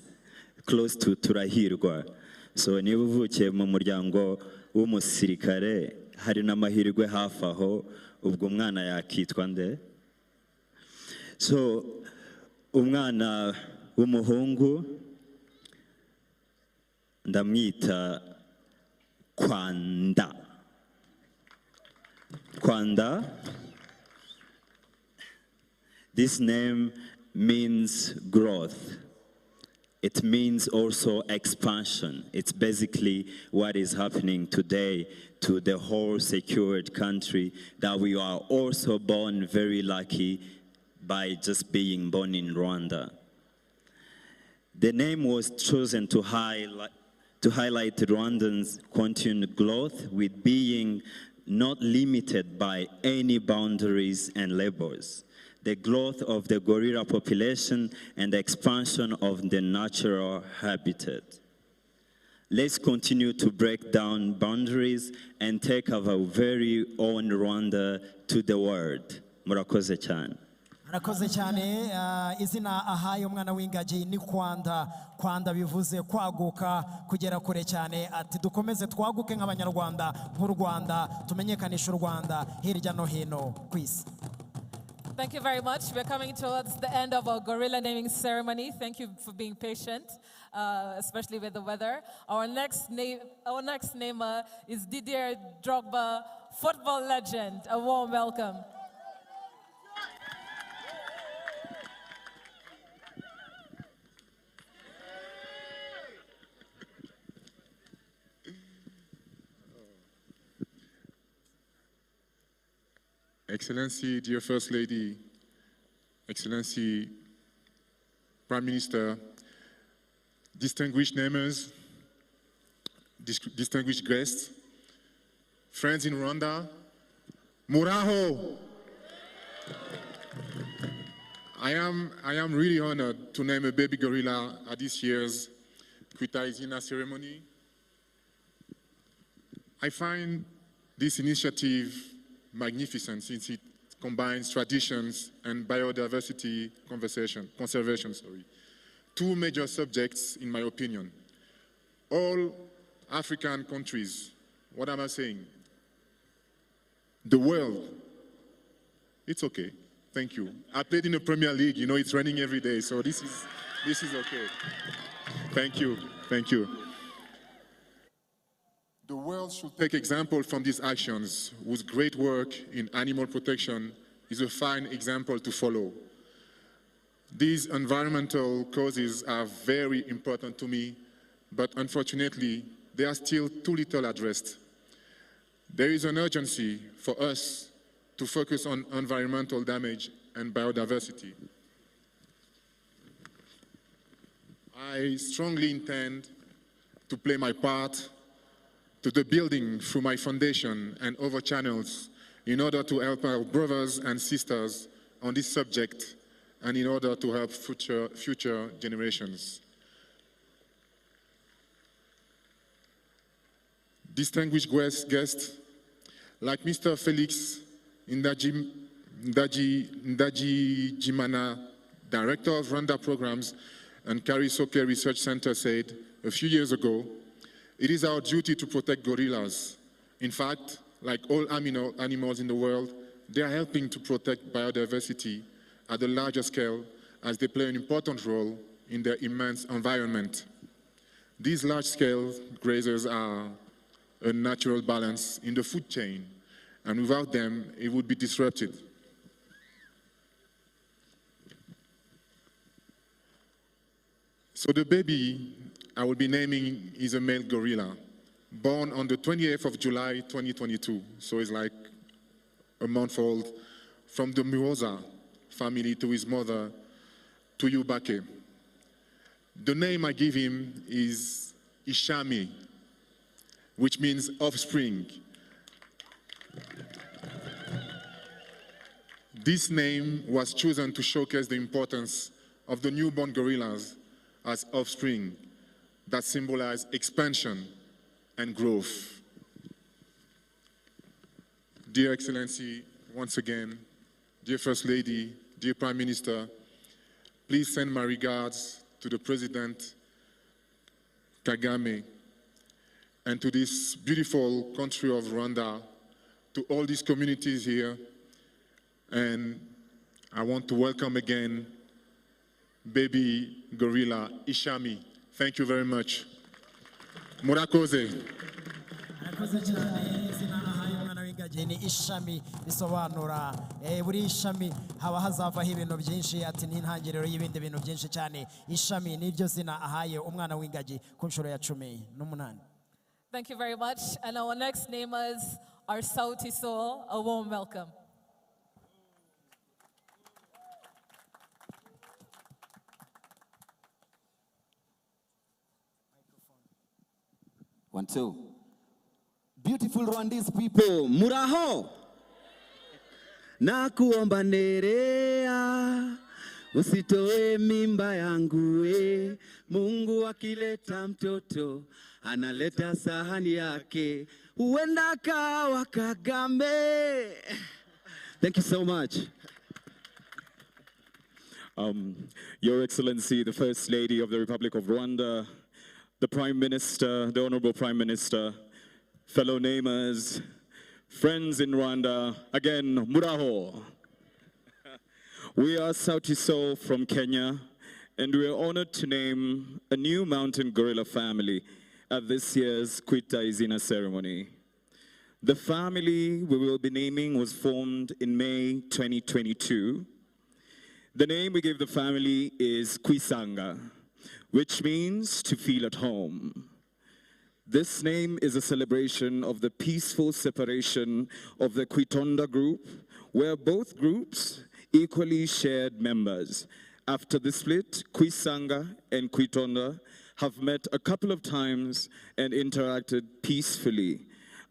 Close to Turahirwa. So niba uvukiye mu muryango w'umusirikare hari n'amahirwe hafi aho ubwo umwana yakitwa nde? So umwana w'umuhungu ndamwita Kwanda. Kwanda. This name means growth. It means also expansion. It's basically what is happening today to the whole secured country, that we are also born very lucky by just being born in Rwanda. The name was chosen to highlight Rwandans' continued growth with being not limited by any boundaries and labels. The growth of the gorilla population and the expansion of the natural habitat. Let's continue to break down boundaries and take our very own Rwanda to the world. Murakoze cyane. Arakoze cyane. Izina ahaye umwana w'ingagi ni Kwanda. Kwanda bivuze kwaguka kugera kure cyane. Ati dukomeze twaguke nk'abanyarwanda nk'u Rwanda, tumenyekanisha u Rwanda hirya no hino ku isi. Thank you very much. We're coming towards the end of our gorilla naming ceremony. Thank you for being patient, especially with the weather. Our next namer is Didier Drogba, football legend. A warm welcome. Excellency, dear First Lady, Excellency, Prime Minister, distinguished namers, distinguished guests, friends in Rwanda, Muraho! I am really honored to name a baby gorilla at this year's Kwita Izina ceremony. I find this initiative magnificent since it combines traditions and biodiversity conservation. Two major subjects, in my opinion. All African countries, what am I saying? The world, it's okay. Thank you. I played in the Premier League, you know, it's running every day, so this is okay. Thank you, thank you. The world should take example from these actions, whose great work in animal protection is a fine example to follow. These environmental causes are very important to me, but unfortunately, they are still too little addressed. There is an urgency for us to focus on environmental damage and biodiversity. I strongly intend to play my part to the building through my foundation and other channels in order to help our brothers and sisters on this subject and in order to help future generations. Distinguished guests, like Mr. Felix Ndagi Jimana, Director of Rwanda Programs and Kari Soke Research Center, said a few years ago, it is our duty to protect gorillas. In fact, like all animals in the world, they are helping to protect biodiversity at a larger scale as they play an important role in their immense environment. These large-scale grazers are a natural balance in the food chain, and without them, it would be disrupted. So the baby I will be naming is a male gorilla, born on the 28th of July, 2022. So it's like a month old, from the Muoza family to his mother, Tuyubake. The name I give him is Ishami, which means offspring. This name was chosen to showcase the importance of the newborn gorillas as offspring that symbolize expansion and growth. Dear Excellency, once again, dear First Lady, dear Prime Minister, please send my regards to the President Kagame and to this beautiful country of Rwanda, to all these communities here. And I want to welcome again baby gorilla Ishami. Thank you very much. Murakoze. Arakoze cyane. Izina ahaye umwana w'ingagi ni ishami, risobanura buri ishami haba hazavaho ibintu byinshi, ati ni intangiriro y'ibindi bintu byinshi cyane. Ishami niryo zina ahaye umwana w'ingagi ku nshuro ya 18. Thank you very much. And our next namers are Sauti Sol. A warm welcome. One, two. Beautiful Rwandese people, muraho. Nakuomba nerea, usitoe mimba yangu we. Mungu akileta mtoto, analeta sahani yake. Huenda kawa Kagame. Thank you so much. Your Excellency, the First Lady of the Republic of Rwanda, the Prime Minister, the Honorable Prime Minister, fellow neighbors, friends in Rwanda, again, muraho. We are Sauti Sol from Kenya, and we are honored to name a new mountain gorilla family at this year's Kwita Izina ceremony. The family we will be naming was formed in May 2022. The name we gave the family is Kwisanga, which means to feel at home. This name is a celebration of the peaceful separation of the Kwitonda group, where both groups equally shared members. After the split, Kwisanga and Kwitonda have met a couple of times and interacted peacefully,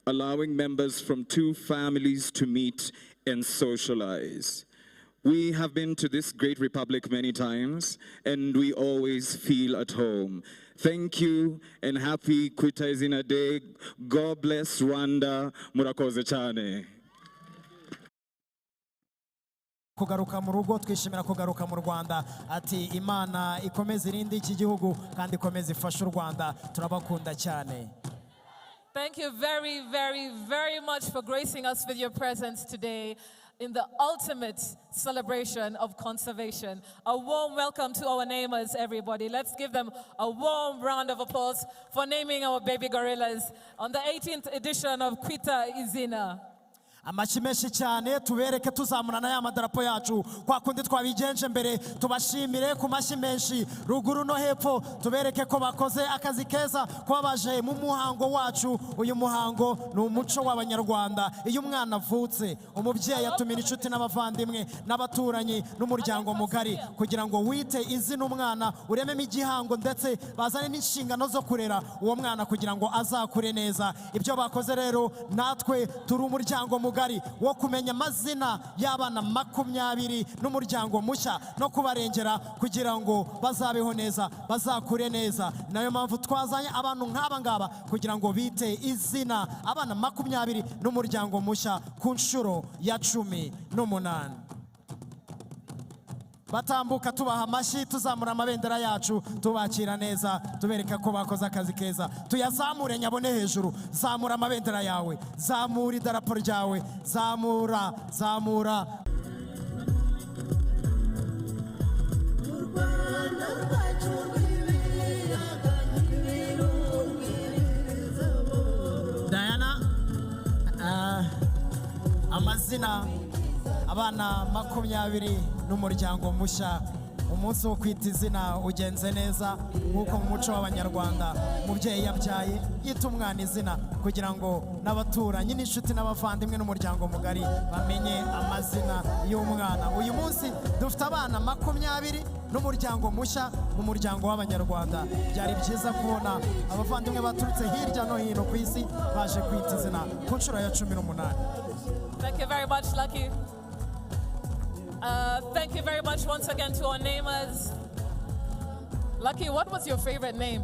allowing members from two families to meet and socialize. We have been to this great republic many times, and we always feel at home. Thank you, and happy Kwita Izina Day. God bless Rwanda. Murakoze cyane. Kugaruka mu rugo, twishimira kugaruka mu Rwanda, ati Imana ikomeze irinde iki gihugu kandi ikomeze ifashe u Rwanda, turabakunda cyane. Thank you very, very, very much for gracing us with your presence today in the ultimate celebration of conservation. A warm welcome to our namers, everybody. Let's give them a warm round of applause for naming our baby gorillas on the 18th edition of Kwita Izina. Amashi menshi cyane, tubereke tuzamurana ya madarapo yacu kwa kundi twabigenje mbere, tubashimire ku mashi menshi ruguru no hepfo, tubereke ko bakoze akazi keza kuba baje mu muhango wacu. Uyu muhango ni umuco w'Abanyarwanda. Iyo umwana avutse, umubyeyi atumira inshuti n'abavandimwe n'abaturanyi n'umuryango mugari kugira ngo wite izina umwana, urememo igihango ndetse bazane n'inshingano zo kurera uwo mwana kugira ngo azakure neza. Ibyo bakoze rero, natwe turi umuryango mugari wo kumenya amazina y'abana 20 n'umuryango mushya no kubarengera kugira ngo bazabeho neza, bazakure neza. Nayo mpamvu twazanye abantu nk'aba ngaba kugira ngo bite izina abana 20 n'umuryango mushya ku nshuro ya 18. Batambuka tubaha amashi, tuzamura amabendera yacu, tubakira neza, tubereka ko bakoze akazi keza. Tuyazamure nyabone hejuru, zamura amabendera yawe, zamura idarapo ryawe, zamura, zamura. Diana, amazina abana 20 n'umuryango mushya. Umunsi wo kwita izina ugenze neza nk'uko mu muco w'Abanyarwanda umubyeyi yabyaye yita umwana izina kugira ngo n'abaturanyi n'inshuti n'abavandimwe n'umuryango mugari bamenye amazina y'umwana. Uyu munsi dufite abana 20 n'umuryango mushya mu muryango w'Abanyarwanda. Byari byiza kubona abavandimwe baturutse hirya no hino ku isi baje kwita izina ku nshuro ya 18. Thank you very much, Lucky. Thank you very much once again to our namers. Lucky, what was your favorite name?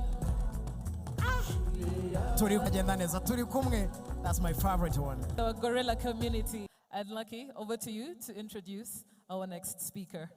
That's my favorite one. The gorilla community. And Lucky, over to you to introduce our next speaker.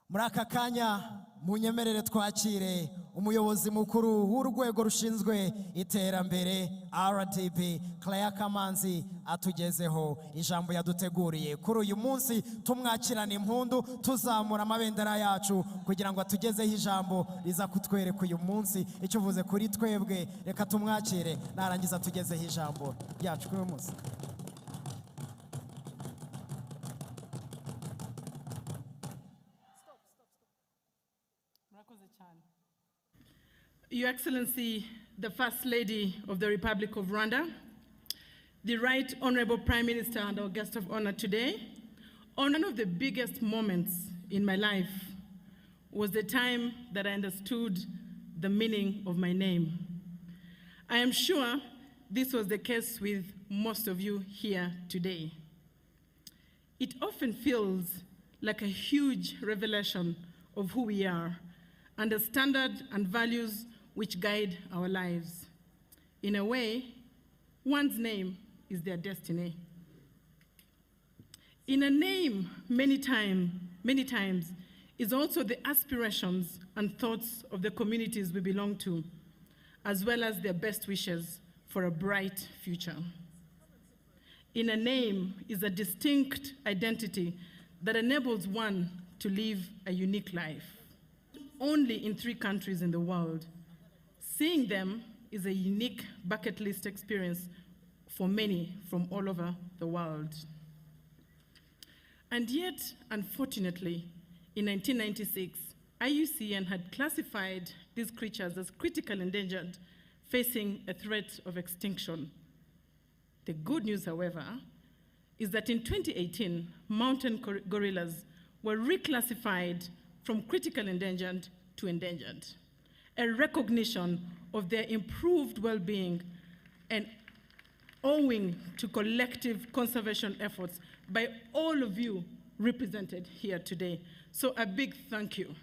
muri aka kanya munyemerere twakire umuyobozi mukuru w'urwego rushinzwe iterambere RDB Claire Kamanzi atugezeho ijambo yaduteguriye kuri uyu munsi. Tumwakirana impundu tuzamura amabendera yacu kugira ngo atugezeho ijambo riza kutwereka uyu munsi icyo uvuze kuri twebwe. Reka tumwakire narangiza tugezeho ijambo ryacu kuri uyu munsi. Your Excellency, the First Lady of the Republic of Rwanda, the Right Honorable Prime Minister and our guest of honor today, one of the biggest moments in my life was the time that I understood the meaning of my name. I am sure this was the case with most of you here today. It often feels like a huge revelation of who we are and the standard and values which guide our lives. In a way, one's name is their destiny. In a name, many times, is also the aspirations and thoughts of the communities we belong to, as well as their best wishes for a bright future. In a name is a distinct identity that enables one to live a unique life. Only in 3 countries in the world. Seeing them is a unique bucket list experience for many from all over the world. And yet, unfortunately, in 1996, IUCN had classified these creatures as critically endangered, facing a threat of extinction. The good news, however, is that in 2018, mountain gorillas were reclassified from critically endangered to endangered, a recognition of their improved well-being and owing to collective conservation efforts by all of you represented here today. So a big thank you.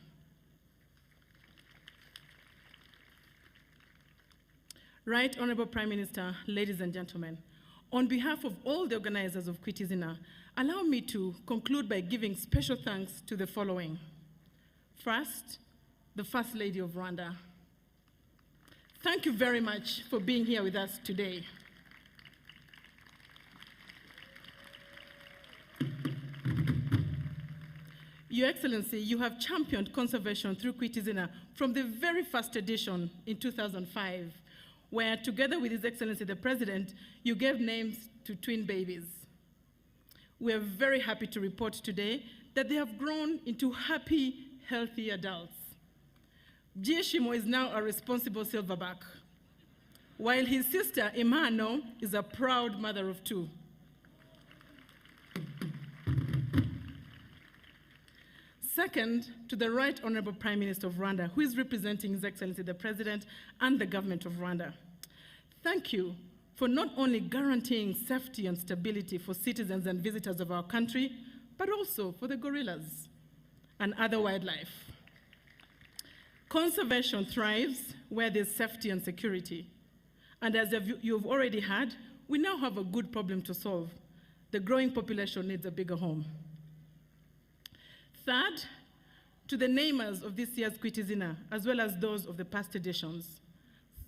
Right Honorable Prime Minister, ladies and gentlemen, on behalf of all the organizers of Kwita Izina, allow me to conclude by giving special thanks to the following. First, the First Lady of Rwanda. Thank you very much for being here with us today. Your Excellency, you have championed conservation through Kwita Izina from the very first edition in 2005, where together with His Excellency the President, you gave names to twin babies. We are very happy to report today that they have grown into happy, healthy adults. Gieshimo is now a responsible silverback, while his sister Imano is a proud mother of 2. Second, to the Right Honorable Prime Minister of Rwanda, who is representing His Excellency the President and the government of Rwanda. Thank you for not only guaranteeing safety and stability for citizens and visitors of our country, but also for the gorillas and other wildlife. Conservation thrives where there's safety and security. And as you've already heard, we now have a good problem to solve. The growing population needs a bigger home. Third, to the namers of this year's Kwita Izina, as well as those of the past editions,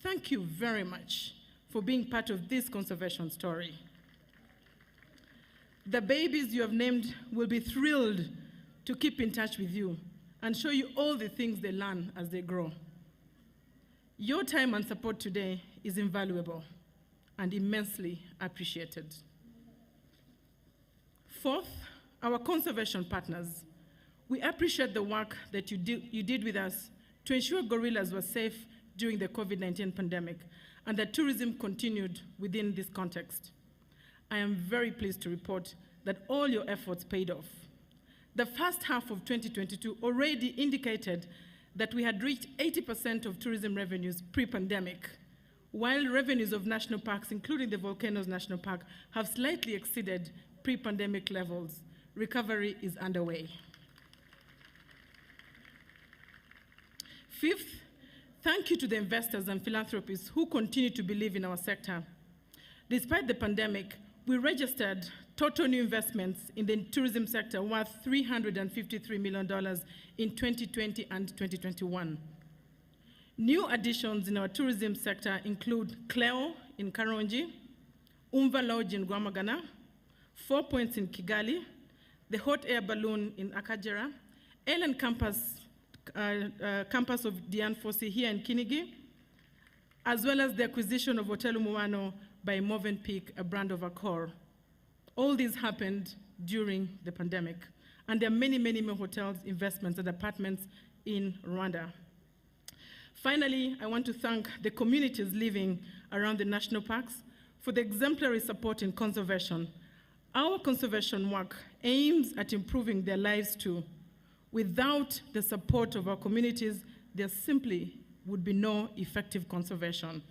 thank you very much for being part of this conservation story. The babies you have named will be thrilled to keep in touch with you and show you all the things they learn as they grow. Your time and support today is invaluable and immensely appreciated. Fourth, our conservation partners. We appreciate the work that you did with us to ensure gorillas were safe during the COVID-19 pandemic and that tourism continued within this context. I am very pleased to report that all your efforts paid off. The first half of 2022 already indicated that we had reached 80% of tourism revenues pre-pandemic, while revenues of national parks, including the Volcanoes National Park, have slightly exceeded pre-pandemic levels. Recovery is underway. Fifth, thank you to the investors and philanthropists who continue to believe in our sector. Despite the pandemic, we registered total new investments in the tourism sector worth $353 million in 2020 and 2021. New additions in our tourism sector include Cleo in Karongi, Umva Lodge in Guamagana, 4 Points in Kigali, the hot air balloon in Akagera, Ellen campus of Dian Fossey here in Kinigi, as well as the acquisition of Hotel Umuano by Movenpick, a brand of Accor. All these happened during the pandemic, and there are many, many more hotels, investments, and apartments in Rwanda. Finally, I want to thank the communities living around the national parks for the exemplary support in conservation. Our conservation work aims at improving their lives too. Without the support of our communities, there simply would be no effective conservation.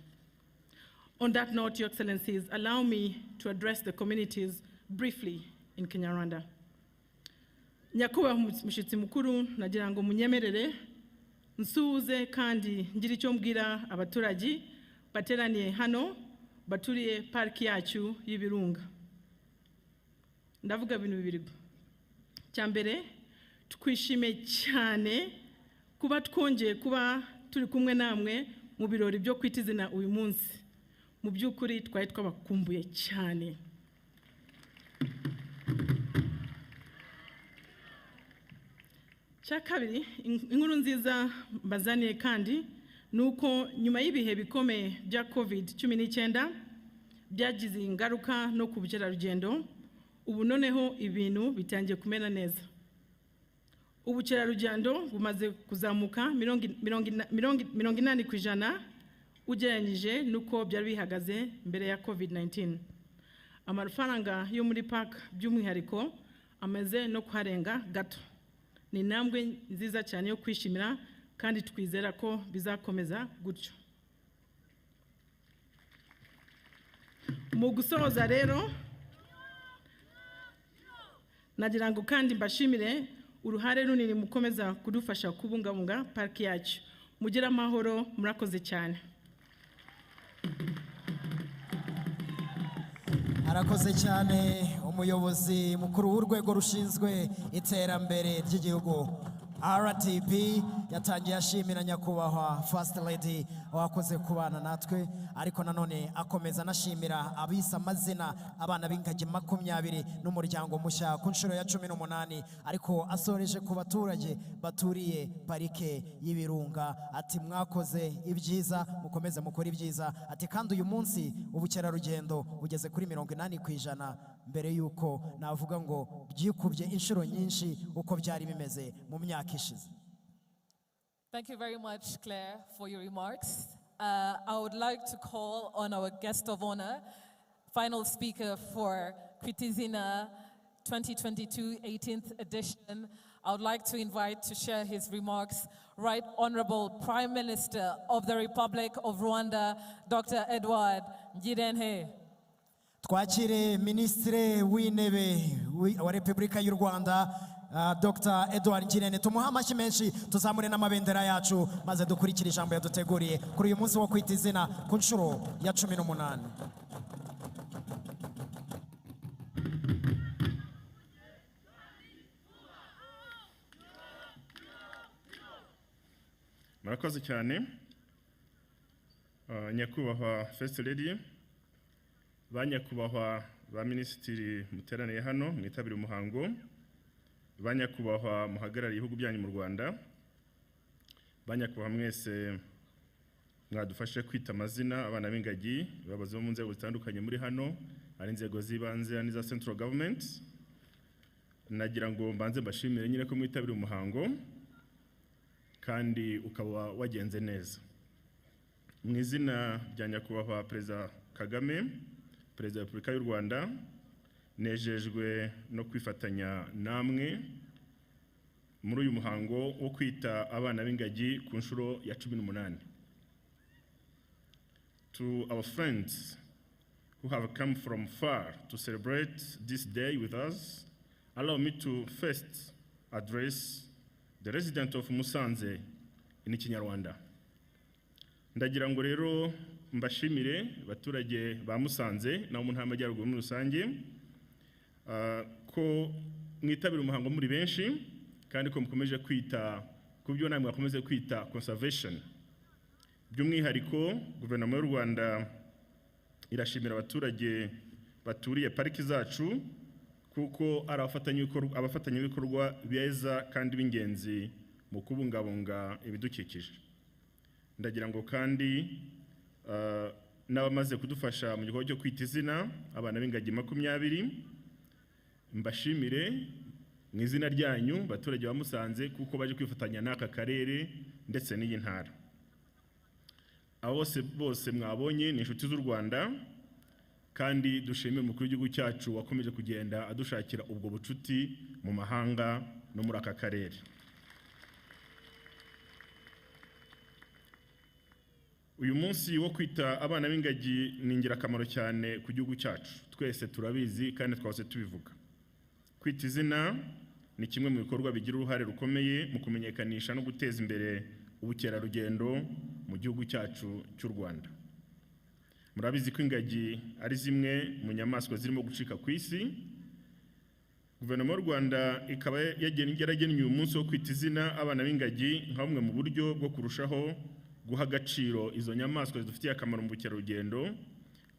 On that note, Your Excellencies, allow me to address the communities briefly in Kinyarwanda. Nyakubahwa Mushyitsi Mukuru, nagira ngo munyemerere nsuhuze kandi ngira icyo mbwira abaturage bateraniye hano baturiye pariki yacu y'Ibirunga. Ndavuga ibintu bibiri. Cyambere, twishimiye cyane kuba twongeye kuba turi kumwe namwe mu birori byo kwita izina uyu munsi. Mu by'ukuri twari twabakumbuye cyane. Cya kabiri, inkuru nziza mbazaniye kandi nuko nyuma y'ibihe bikomeye bya COVID-19 byagize ingaruka no ku bukerarugendo, ubu noneho ibintu bitangiye kumera neza. Ubukerarugendo bumaze kuzamuka 80% ugereranyije nuko byari bihagaze mbere ya COVID-19. Amafaranga yo muri park by'umwihariko amaze no kuharenga gato. Ni intambwe nziza cyane yo kwishimira kandi twizera ko bizakomeza gutyo. Mu gusoza rero, nagira ngo kandi mbashimire uruhare runini mukomeza kudufasha kubungabunga pariki yacu. Mugira amahoro, murakoze cyane. Arakoze cyane umuyobozi mukuru w'urwego rushinzwe iterambere ry'igihugu RTP yatangiye ashimira nyakubahwa First Lady wakoze kubana natwe, ariko nanone akomeza anashimira abisa amazina abana b'ingagi 20 n'umuryango mushya ku nshuro ya 18, ariko asoreje ku baturage baturiye parike y'Ibirunga ati mwakoze ibyiza, mukomeze mukora ibyiza, ati kandi uyu munsi ubukerarugendo bugeze kuri 80% mbere yuko navuga ngo byikubye inshuro nyinshi uko byari bimeze mu myaka ishize. Thank you very much, Claire, for your remarks. I would like to call on our guest of honor, final speaker for Kwita Izina 2022 18th edition. I would like to invite to share his remarks Right Honorable Prime Minister of the Republic of Rwanda, Dr. Edward Ngirente. Twakire Ministre w'Intebe wa Repubulika y'u Rwanda, Dr. Edward Ngirente. Tumuha amashyi menshi, tuzamure n'amabendera yacu maze dukurikire ijambo yaduteguriye kuri uyu munsi wo kwita izina ku nshuro ya 18. Murakoze cyane. Nyakubahwa First Lady, banyakubahwa ba minisitiri muteraniye hano mwitabira umuhango, banyakubahwa muhagarariye ibihugu byanyu mu Rwanda, banyakubahwa mwese mwadufashe kwita amazina abana b'ingagi babaze mu nzego zitandukanye muri hano, ari inzego z'ibanze n'iza central government. Nagira ngo mbanze mbashimire nyine ko mwitabira umuhango kandi ukaba wagenze neza. Mu izina rya nyakubahwa Perezida Kagame, Perezida wa Repubulika y'u Rwanda, nejejwe no kwifatanya namwe muri uyu muhango wo kwita abana b'ingagi ku nshuro ya 18. To our friends who have come from far to celebrate this day with us, allow me to first address the resident of Musanze in Kinyarwanda. Ndagira ngo rero mbashimire abaturage ba Musanze na mu ntara y'Amajyaruguru muri rusange ko mwitabira umuhango muri benshi kandi ko mukomeje kwita ku byo namwe mwakomeze kwita conservation. By'umwihariko guverinoma y'u Rwanda irashimira abaturage baturiye pariki zacu kuko ari abafatanyabikorwa beza kandi b'ingenzi mu kubungabunga ibidukikije. Ndagira ngo kandi n'abamaze kudufasha mu gikorwa cyo kwita izina abana b'ingagi 20 mbashimire mu izina ryanyu baturage ba Musanze kuko baje kwifatanya n'aka karere ndetse n'iyi ntara. Abo bose mwabonye ni inshuti z'u Rwanda kandi dushimire umukuru w'igihugu cyacu wakomeje kugenda adushakira ubwo bucuti mu mahanga no muri aka karere. Uyu munsi wo kwita abana b'ingagi ni ingirakamaro cyane ku gihugu cyacu. Twese turabizi kandi twase tubivuga. Kwita izina ni kimwe mu bikorwa bigira uruhare rukomeye mu kumenyekanisha no guteza imbere ubukerarugendo mu gihugu cyacu cy'u Rwanda. Murabizi ko ingagi ari zimwe mu nyamaswa zirimo gucika ku isi. Guverinoma y'u Rwanda ikaba yaragennye uyu munsi wo kwita izina abana b'ingagi nka bumwe mu buryo bwo kurushaho guha agaciro izo nyamaswa zidufitiye akamaro mu bukerarugendo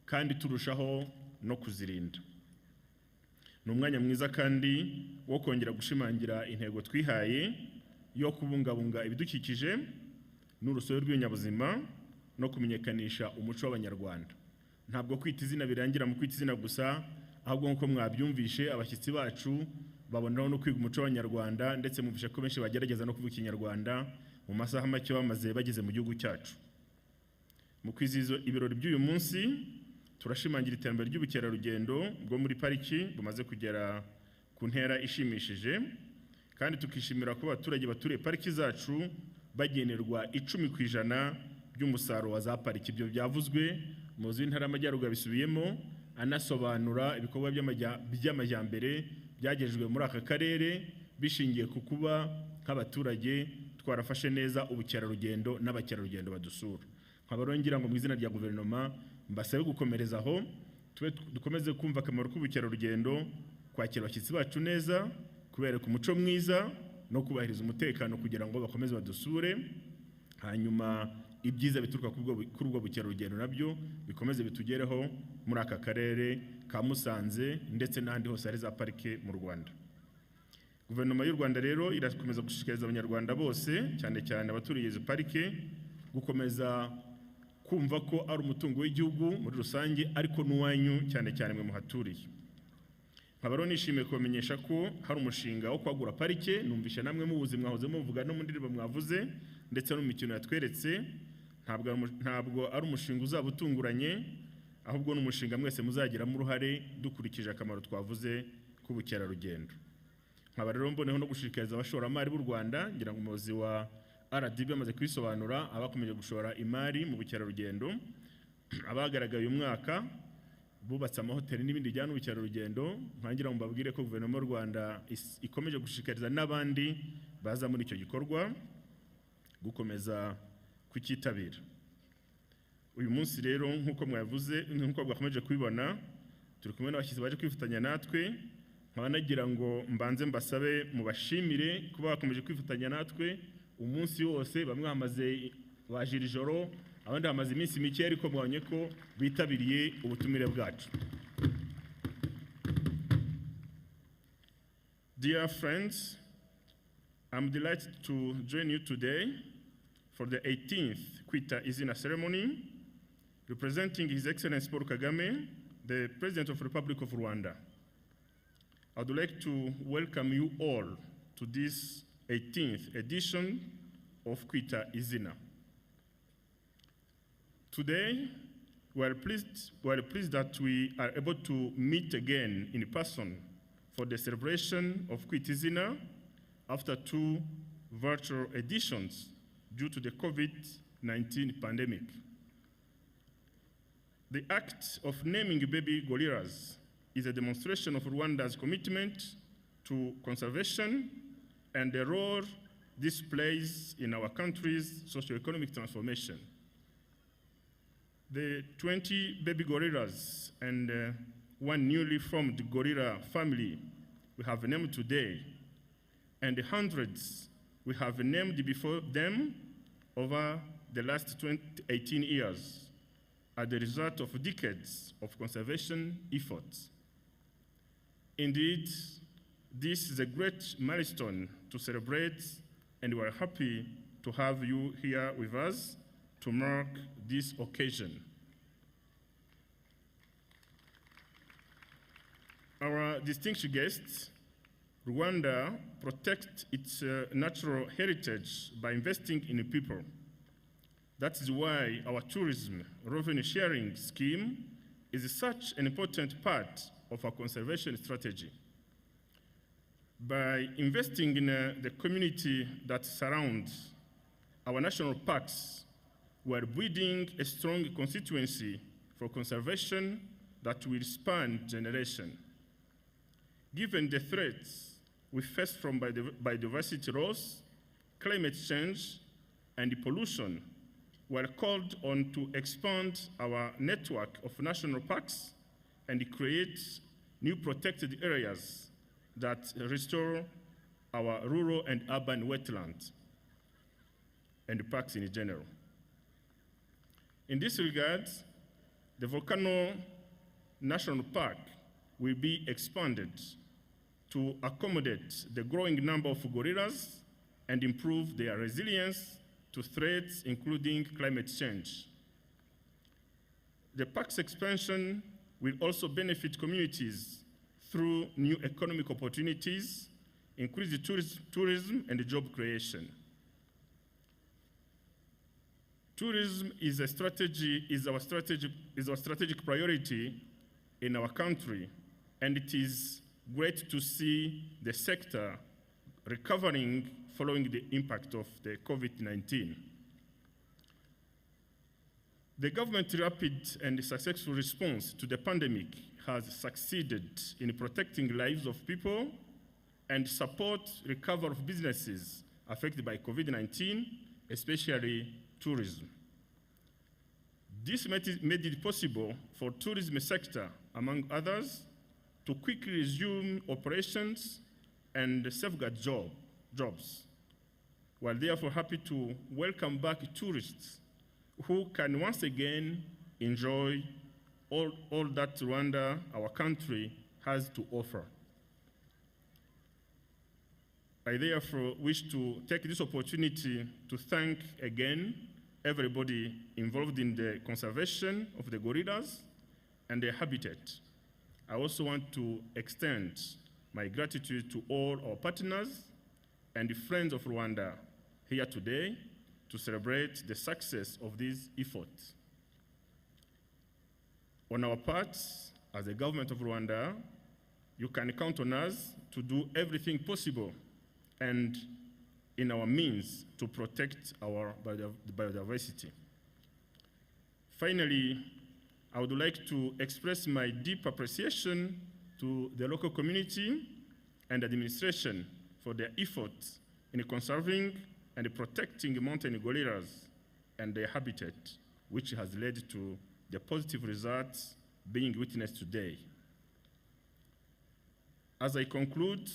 kandi turushaho no kuzirinda. Ni umwanya mwiza kandi wo kongera gushimangira intego twihaye yo kubungabunga ibidukikije n'urusobe rw'ibinyabuzima no kumenyekanisha umuco w'Abanyarwanda. Ntabwo kwita izina birangira mu kwita izina gusa, ahubwo nk'uko mwabyumvishe abashyitsi bacu babonaho no kwiga umuco w'Abanyarwanda ndetse mumvishe ko benshi bagerageza no kuvuga Ikinyarwanda mu masaha make bamaze bageze mu gihugu cyacu. Mu kwizihiza ibirori by'uyu munsi turashimangira iterambere ry'ubukerarugendo bwo muri pariki bumaze kugera ku ntera ishimishije kandi tukishimira ko abaturage baturiye pariki zacu bagenerwa 10% by'umusaruro wa za pariki. Ibyo byavuzwe muzi w'intara y'Amajyaruguru bisubiyemo anasobanura ibikorwa by'amajyambere byagejejwe muri aka karere bishingiye ku kuba nk'abaturage twarafashe neza ubukerarugendo n'abakerarugendo badusura. Nkabarongira ngo mu izina rya guverinoma mbasabe gukomereza aho dukomeze kumva akamaro k'ubukerarugendo, kwakira abashyitsi bacu neza, kubereka umuco mwiza no kubahiriza umutekano kugira ngo bakomeze badusure, hanyuma ibyiza bituruka kuri ubwo bukerarugendo nabyo bikomeze bitugereho muri aka karere ka Musanze ndetse n'ahandi hose hari za parike mu Rwanda. Guverinoma y'u Rwanda rero irakomeza gushishikariza Abanyarwanda bose cyane cyane abaturiye izi parike gukomeza kumva ko ari umutungo w'igihugu muri rusange ariko n'uwanyu cyane cyane mwe muhaturiye. Nkaba nishimiye kubamenyesha ko hari umushinga wo kwagura parike, numvisha namwe mu buzima mwahoze muvuga no mu ndirimbo mwavuze ndetse no mu mikino yatweretse. Ntabwo ari umushinga uzaba utunguranye, ahubwo ni umushinga mwese muzagiramo uruhare dukurikije akamaro twavuze k'ubukerarugendo. Nkaba rero mboneho no gushishikariza abashoramari b'u Rwanda, ngira ngo umuyobozi wa RDB amaze kwisobanura abakomeje gushora imari mu bukerarugendo, abagaragaye uyu mwaka bubatse amahoteli n'ibindi bijyana n'ubukerarugendo. Nkangira ngo mbabwire ko guverinoma y'u Rwanda ikomeje gushishikariza n'abandi baza muri icyo gikorwa gukomeza kucyitabira. Uyu munsi rero nk'uko mwavuze, nk'uko bwakomeje kubibona, turi kumwe n'abashyitsi baje kwifatanya natwe. Nkaba nagira ngo mbanze mbasabe mubashimire kuba bakomeje kwifatanya natwe umunsi wose. Bamwe bamaze bajira ijoro, abandi bamaze iminsi mike ariko mwabonye ko bitabiriye ubutumire bwacu. Dear friends, I'm delighted to join you today for the 18th Kwita Izina ceremony, representing His Excellency Paul Kagame, the President of the Republic of Rwanda. I'd like to welcome you all to this 18th edition of Kwita Izina. Today, we are pleased that we are able to meet again in person for the celebration of Kwita Izina after 2 virtual editions due to the COVID-19 pandemic. The act of naming baby gorillas is a demonstration of Rwanda's commitment to conservation and the role this plays in our country's socio-economic transformation. The 20 baby gorillas and one newly formed gorilla family we have named today, and the hundreds we have named before them over the last 18 years are the result of decades of conservation efforts. Indeed, this is a great milestone to celebrate, and we are happy to have you here with us to mark this occasion. Our distinguished guests, Rwanda protects its natural heritage by investing in people. That is why our tourism revenue sharing scheme is such an important part of our conservation strategy. By investing in the community that surrounds our national parks, we are building a strong constituency for conservation that will span generations. Given the threats we face from biodiversity loss, climate change, and pollution, we are called on to expand our network of national parks and create new protected areas that restore our rural and urban wetlands and parks in general. In this regard, the Volcano National Park will be expanded to accommodate the growing number of gorillas and improve their resilience to threats, including climate change. The park's expansion will also benefit communities through new economic opportunities, increase tourism and job creation. Tourism is our strategic priority in our country, and it is great to see the sector recovering following the impact of the COVID-19. The government's rapid and successful response to the pandemic has succeeded in protecting lives of people and support recovery of businesses affected by COVID-19, especially tourism. This made it possible for tourism sector, among others, to quickly resume operations and safeguard jobs. We are therefore happy to welcome back tourists who can once again enjoy all that Rwanda, our country, has to offer. I therefore wish to take this opportunity to thank again everybody involved in the conservation of the gorillas and their habitat. I also want to extend my gratitude to all our partners and the friends of Rwanda here today to celebrate the success of these efforts. On our part, as the government of Rwanda, you can count on us to do everything possible and in our means to protect our biodiversity. Finally, I would like to express my deep appreciation to the local community and administration for their efforts in conserving and protecting mountain gorillas and their habitat, which has led to the positive results being witnessed today. As I conclude,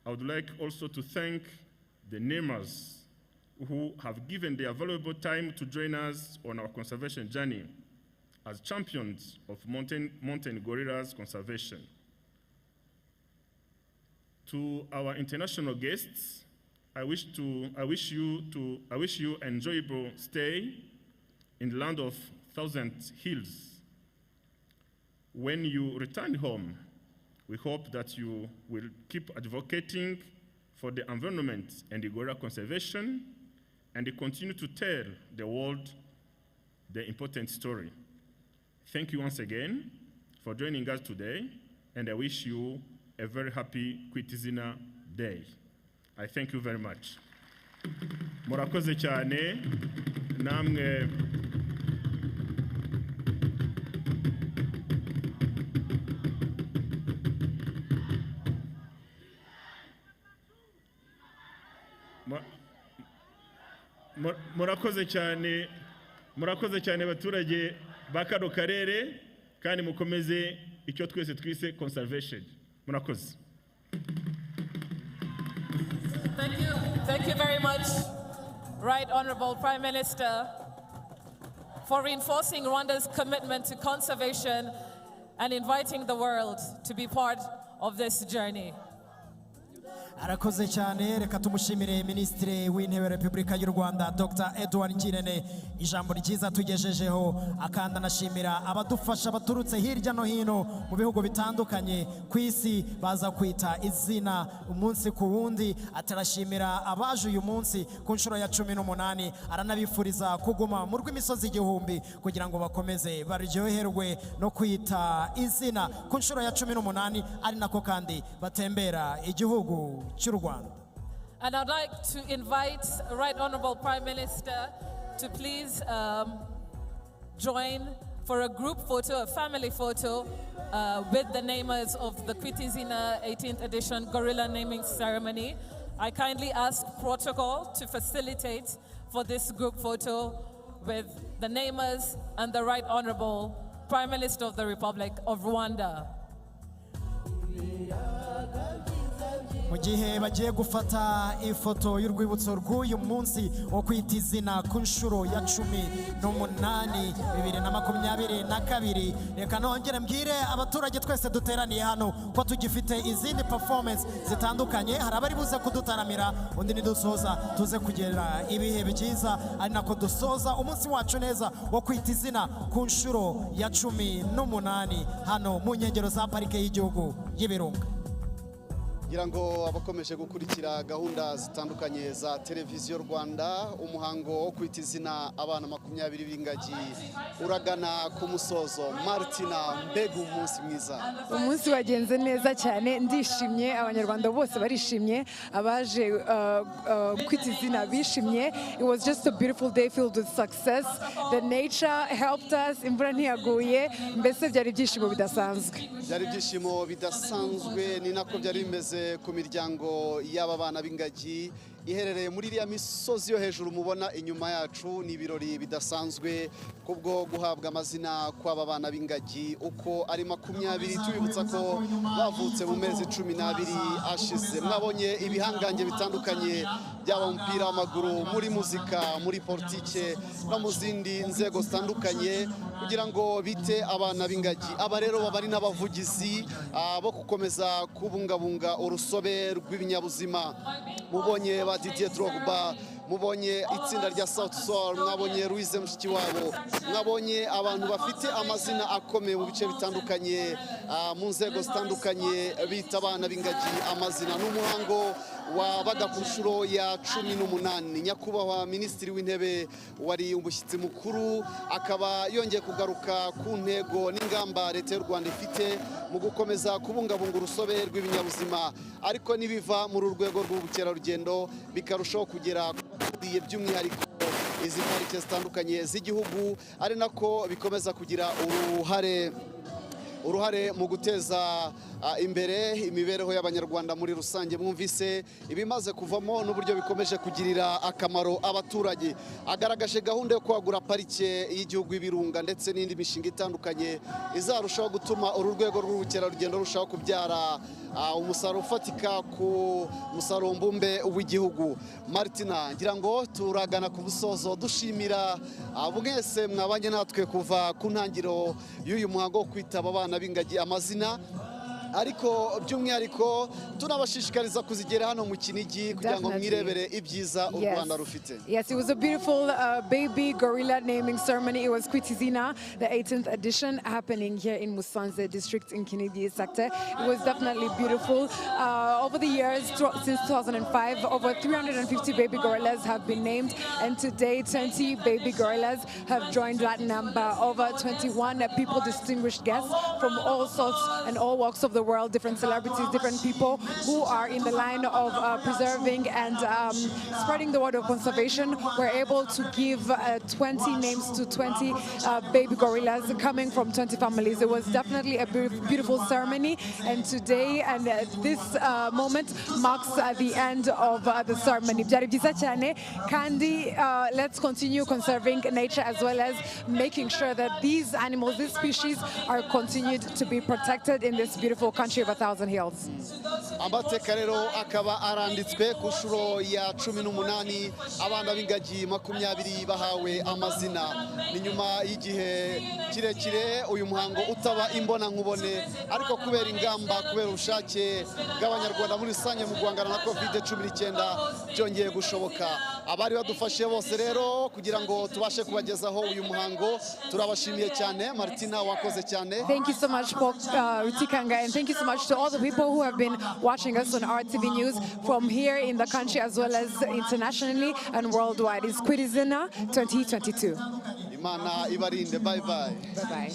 I would like also to thank the NEMAs who have given their valuable time to join us on our conservation journey as champions of mountain gorillas conservation. To our international guests, I wish you enjoyable stay in the land of thousand hills. When you return home, we hope that you will keep advocating for the environment and the gorilla conservation and continue to tell the world the important story. Thank you once again for joining us today, and I wish you a very happy Kwita Izina Day. I thank you very much. Murakoze cyane namwe. Murakoze cyane baturage bakano karere kandi mukomeze icyo twese twise conservation. Murakoze. Thank you very much, Right Honorable Prime Minister, for reinforcing Rwanda's commitment to conservation and inviting the world to be part of this journey. arakoze cyane. Reka tumushimire Minisitiri w'Intebe Repubulika y'u Rwanda Dr. Edouard Ngirente ijambo ryiza tugejejeho, akanda nashimira abadufasha baturutse hirya no hino mu bihugu bitandukanye ku isi baza kwita izina umunsi ku wundi. Atarashimira abaje uyu munsi ku nshuro ya 18, aranabifuriza kuguma mu rw'imisozi igihumbi kugira ngo bakomeze baryoherwe no kwita izina ku nshuro ya 18, ari nako kandi batembera igihugu cy'u Rwanda. And I'd like to invite Right Honorable Prime Minister to please join for a group photo, a family photo, with the namers of the Kwita Izina 18th edition gorilla naming ceremony. I kindly ask protocol to facilitate for this group photo with the namers and the Right Honorable Prime Minister of the Republic of Rwanda. Mu gihe bagiye gufata ifoto y'urwibutso rw'uyu munsi wo kwita izina ku nshuro ya 18 2022, reka nongere mbwire abaturage twese duteraniye hano ko tugifite izindi performance zitandukanye. Hari abari buze kudutaramira, undi nidusoza tuze kugera ibihe byiza, ari nako dusoza umunsi wacu neza wo kwita izina ku nshuro ya 18 hano mu nkengero za parike y'igihugu y'Ibirunga. ngira ngo abakomeje gukurikira gahunda zitandukanye za televiziyo Rwanda, umuhango wo kwita izina abana 20 b'ingagi uragana ku musozo. Martina, mbega umunsi mwiza. Umunsi wagenze neza cyane, ndishimye, abanyarwanda bose barishimye, abaje kwita izina bishimye. It was just a beautiful day filled with success. The nature helped us, imvura ntiyaguye, mbese byari ibyishimo bidasanzwe. Byari ibyishimo bidasanzwe, ni nako byari bimeze ku miryango y'aba bana b'ingagi iherereye muri iriya misozi yo hejuru mubona inyuma yacu. Ni ibirori bidasanzwe kubwo guhabwa amazina kw'aba bana b'ingagi uko ari 20, tubibutsa ko bavutse mu mezi 12 ashize. Mwabonye ibihangange bitandukanye byaba umupira w'amaguru, muri muzika, muri politike no mu zindi nzego zitandukanye kugira ngo bite abana b'ingagi. Aba rero bari n'abavugizi bo gukomeza kubungabunga urusobe rw'ibinyabuzima. Mubonye ba Didier Drogba, mubonye itsinda rya South Soul, mwabonye Louise Mushikiwabo, mwabonye abantu bafite amazina akomeye mu bice bitandukanye mu nzego zitandukanye bita abana b'ingagi amazina. N'umuhango wabaga ku nshuro ya 18. Nyakubahwa Minisitiri w'Intebe wari umushyitsi mukuru, akaba yongeye kugaruka ku ntego n'ingamba leta y'u Rwanda ifite mu gukomeza kubungabunga urusobe rw'ibinyabuzima, ariko nibiva muri urwego rw'ubukerarugendo bikarushaho kugera by'umwihariko izi parike zitandukanye z'igihugu, ari nako bikomeza kugira uruhare mu guteza imbere imibereho y'abanyarwanda muri rusange. Mwumvise ibimaze kuvamo n'uburyo bikomeje kugirira akamaro abaturage. Agaragaje gahunda yo kwagura parike y'igihugu y'Ibirunga ndetse n'indi mishinga itandukanye izarushaho gutuma uru rwego rw'ubukerarugendo rushaho kubyara umusaruro ufatika ku musaruro mbumbe w'igihugu. Martina, ngira ngo turagana ku busozo dushimira mwese mwabanye natwe kuva ku ntangiriro y'uyu muhango wo kwita abana b'ingagi amazina, ariko by'umwihariko tunabashishikariza kuzigera hano mu Kinigi kugira ngo mwirebere ibyiza u Rwanda rufite. Yes, it was a beautiful baby gorilla naming ceremony. It was Kwita Izina, the 18th edition, happening here in Musanze district in Kinigi sector. It was definitely beautiful. Over the years, since 2005, over 350 baby gorillas have been named, and today 20 baby gorillas have joined that number. Over 21 people, distinguished guests from all sorts and all walks of the world, different celebrities, different people who are in the line of preserving and spreading the word of conservation, were able to give 20 names to 20 baby gorillas coming from 20 families. It was definitely a beautiful ceremony, and today and this moment marks the end of the ceremony. Byari byiza cyane, kandi let's continue conserving nature as well as making sure that these animals, these species, are continued to be protected in this beautiful country of 1,000 hills. Amateka rero akaba aranditswe ku nshuro ya 18 abana b'ingagi 20 bahawe amazina. Ni nyuma y'igihe kirekire uyu muhango utaba imbona nkubone, ariko kubera ingamba, kubera ubushake bw'abanyarwanda muri rusange mu guhangana na COVID-19 byongeye gushoboka. Abari badufashe bose rero kugira ngo tubashe kubagezaho uyu muhango turabashimiye cyane. Martina, wakoze cyane. Thank you so much, Rutikanga, and thank you so much to all the people who have been watching us on RTV News from here in the country as well as internationally and worldwide. It's Kwita Izina 2022. Imana ibarinde. Bye bye. Bye bye.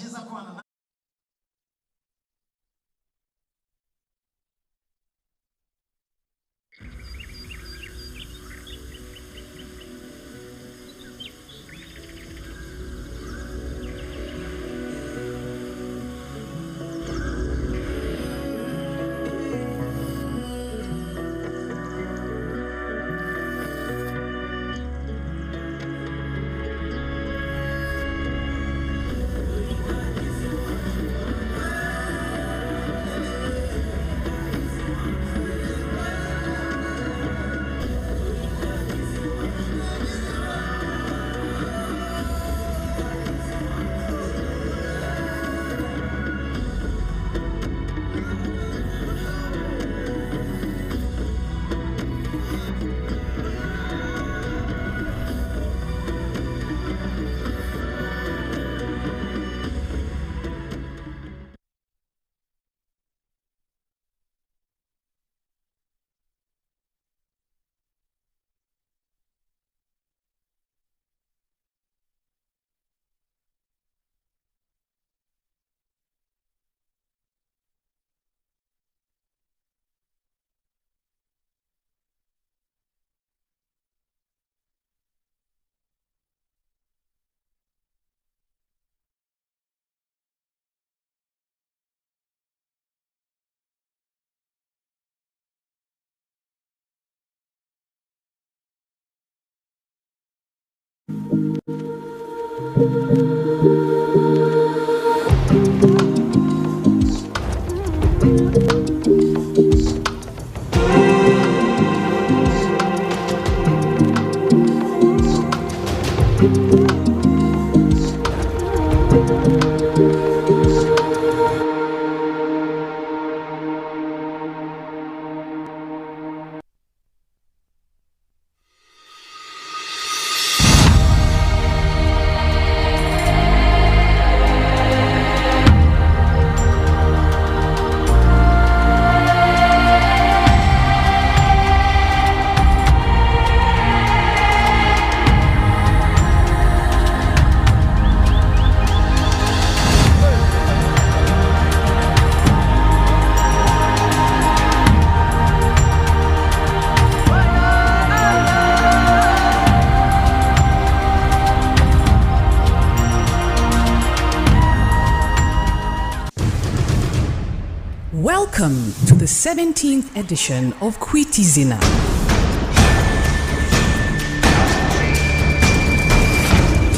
Welcome to the 17th edition of Kwita Izina.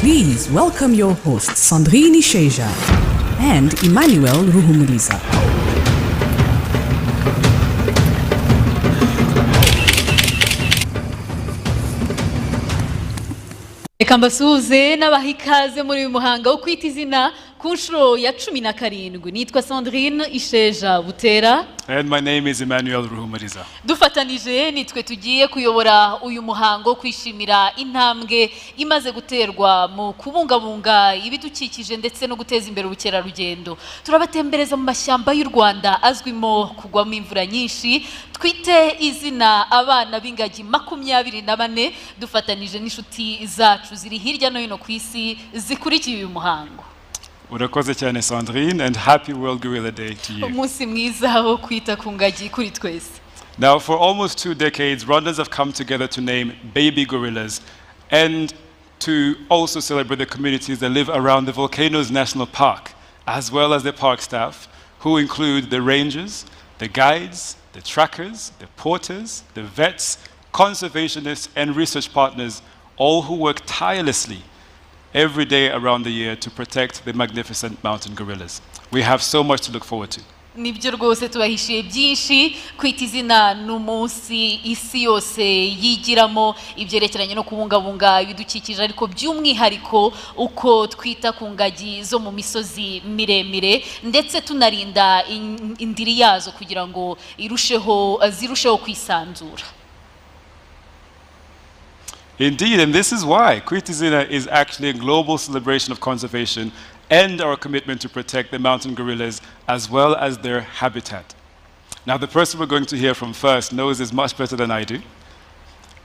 Please welcome your hosts Sandrine Isheja and Emmanuel Ruhumuriza. Reka mbasuhuze n'abaha ikaze muri uyu muhanga wo kwita izina ku nshuro ya 17. Nitwa Sandrine Isheja Butera. And my name is Emmanuel Ruhumuriza. Dufatanije nitwe tugiye kuyobora uyu muhango kwishimira intambwe imaze guterwa mu kubungabunga ibidukikije ndetse no guteza imbere ubukerarugendo. Turabatembereza mu mashyamba y'u Rwanda azwimo kugwamo imvura nyinshi. Twite izina abana b'ingagi 24 dufatanije n'inshuti zacu ziri hirya no hino ku isi zikurikiye uyu muhango. Urakoze cyane Sandrine, and happy World Gorilla Day to you. Umunsi mwiza wo kwita ku ngagi kuri twese. Now, for almost 2 decades, Rwandans have come together to name baby gorillas and to also celebrate the communities that live around the Volcanoes National Park, as well as the park staff, who include the rangers, the guides, the trackers, the porters, the vets, conservationists, and research partners, all who work tirelessly every day around the year to protect the magnificent mountain gorillas. We have so much to look forward to. Nibyo rwose tubahishiye byinshi. Kwita Izina n'umunsi isi yose yigiramo ibyerekeranye no kubungabunga ibidukikije, ariko by'umwihariko uko twita ku ngagi zo mu misozi miremire ndetse tunarinda indiri yazo kugira ngo zirusheho kwisanzura. Indeed, and this is why Kwita Izina is actually a global celebration of conservation and our commitment to protect the mountain gorillas as well as their habitat. Now, the person we're going to hear from first knows this much better than I do.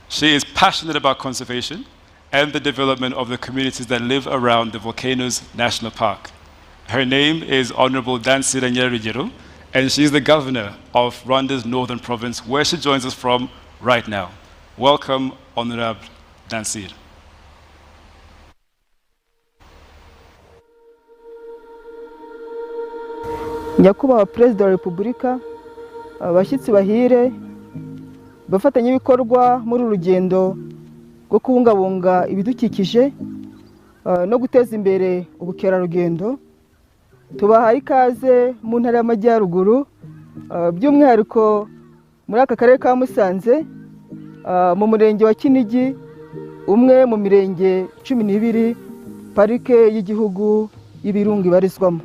She is passionate about conservation and the development of the communities that live around the Volcanoes National Park. Her name is Honorable Dansira Nyarugero, and she's the governor of Rwanda's northern province, where she joins us from right now. Welcome, Honorable Dansira. Nyakubahwa Perezida wa Repubulika, abashyitsi bahire, bafatanyabikorwa muri urugendo rwo kubungabunga ibidukikije no guteza imbere ubukerarugendo, tubahaye ikaze mu ntara y'Amajyaruguru, by'umwihariko muri aka karere ka Musanze, mu murenge wa Kinigi, umwe mu mirenge 12 parike y'igihugu y'ibirunga ibarizwamo.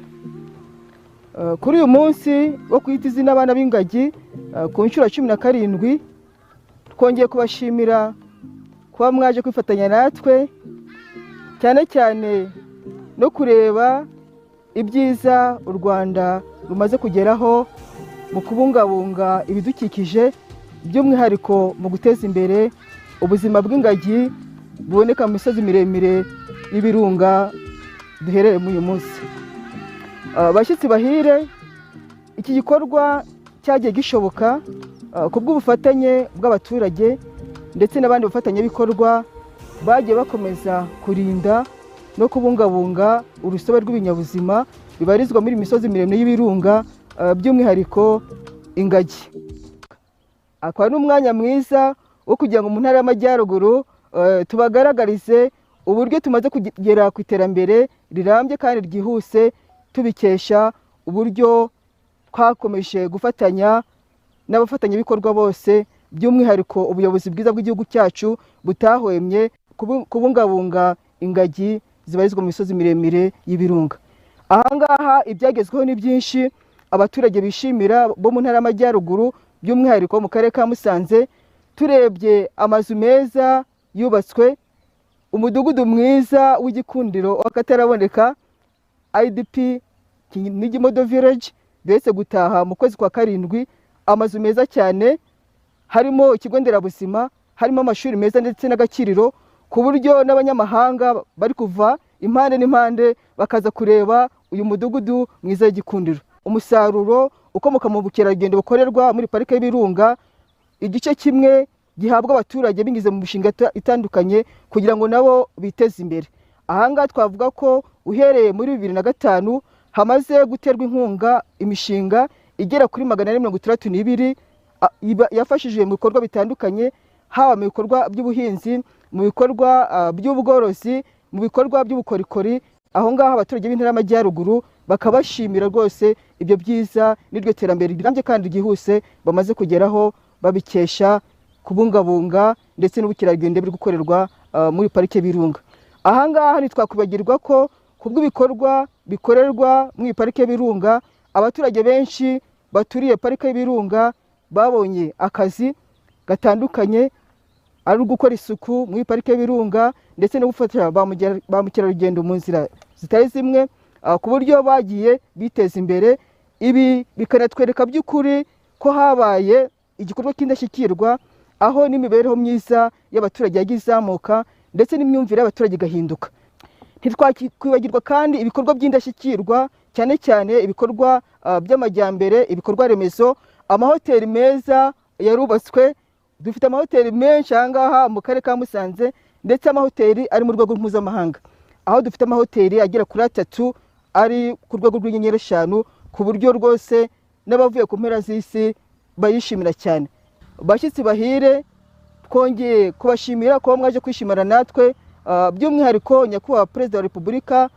Kuri uyu munsi wo kwita izina abana b'ingagi ku nshuro 17, twongeye kubashimira kuba mwaje kwifatanya natwe, cyane cyane no kureba ibyiza u Rwanda rumaze kugeraho mu kubungabunga ibidukikije, by'umwihariko mu guteza imbere ubuzima bw'ingagi buboneka mu misozi miremire y'ibirunga duherereye muri uyu munsi. Abashyitsi bahire, iki gikorwa cyagiye gishoboka kubw'ubufatanye bw'abaturage ndetse n'abandi bafatanyabikorwa bagiye bakomeza kurinda no kubungabunga urusobe rw'ibinyabuzima bibarizwa muri misozi miremire y'ibirunga, by'umwihariko ingagi. Akaba n'umwanya mwiza wo kugira ngo mu ntara y'Amajyaruguru tubagaragarize uburyo tumaze kugera ku iterambere rirambye kandi ryihuse, tubikesha uburyo twakomeje gufatanya n'abafatanyabikorwa bose, by'umwihariko ubuyobozi bwiza bw'igihugu cyacu butahwemye kubungabunga ingagi zibarizwa mu misozi miremire y'ibirunga. Ahangaha ibyagezweho ni byinshi abaturage bishimira bo mu ntara y'Amajyaruguru, by'umwihariko mu karere ka Musanze. Turebye amazu meza yubatswe, umudugudu mwiza w'igikundiro w'akataraboneka IDP Kinigi Model Village bese gutaha mu kwezi kwa 7, amazu meza cyane, harimo ikigo nderabuzima, harimo amashuri meza ndetse n'agakiriro, ku buryo n'abanyamahanga bari kuva impande n'impande bakaza kureba uyu mudugudu mwiza w'igikundiro. Umusaruro ukomoka mu bukerarugendo bukorerwa muri parike y'ibirunga, igice kimwe gihabwa abaturage binyuze mu mishinga itandukanye kugira ngo nabo biteze imbere. Ahangaha twavuga ko uhereye muri 2005 hamaze guterwa inkunga imishinga igera kuri 462 yafashije mu bikorwa bitandukanye, haba mu bikorwa by'ubuhinzi, mu bikorwa by'ubworozi, mu bikorwa by'ubukorikori. Aho ngaho abaturage b'intara y'Amajyaruguru bakabashimira rwose ibyo byiza n'iryo terambere rirambye kandi ryihuse bamaze kugeraho, babikesha kubungabunga ndetse n'ubukerarugendo biri gukorerwa muri parike y'ibirunga. Ahangaha ntitwakwibagirwa ko kubw'ibikorwa bikorerwa muri parike y'ibirunga, abaturage benshi baturiye parike y'ibirunga babonye akazi gatandukanye, ari gukora isuku muri parike y'ibirunga ndetse no gufatira ba mukerarugendo mu nzira zitari zimwe, ku buryo bagiye biteza imbere. Ibi bikanatwereka by'ukuri ko habaye igikorwa cy'indashyikirwa, aho n'imibereho myiza y'abaturage yagiye izamuka ndetse n'imyumvire y'abaturage igahinduka. ntitwakwibagirwa kandi ibikorwa by'indashyikirwa cyane cyane ibikorwa by'amajyambere, ibikorwa remezo, amahoteli meza yarubatswe. Dufite amahoteli menshi ahangaha mu karere ka Musanze, ndetse amahoteli ari mu rwego mpuzamahanga, aho dufite amahoteli agera kuri 3 ari ku rwego rw'inyenyeri 5, ku buryo rwose n'abavuye ku mpera z'isi bayishimira cyane. Bashyitsi bahire, twongeye kubashimira kuba mwaje kwishimana natwe, by'umwihariko nyakubahwa Perezida wa Repubulika,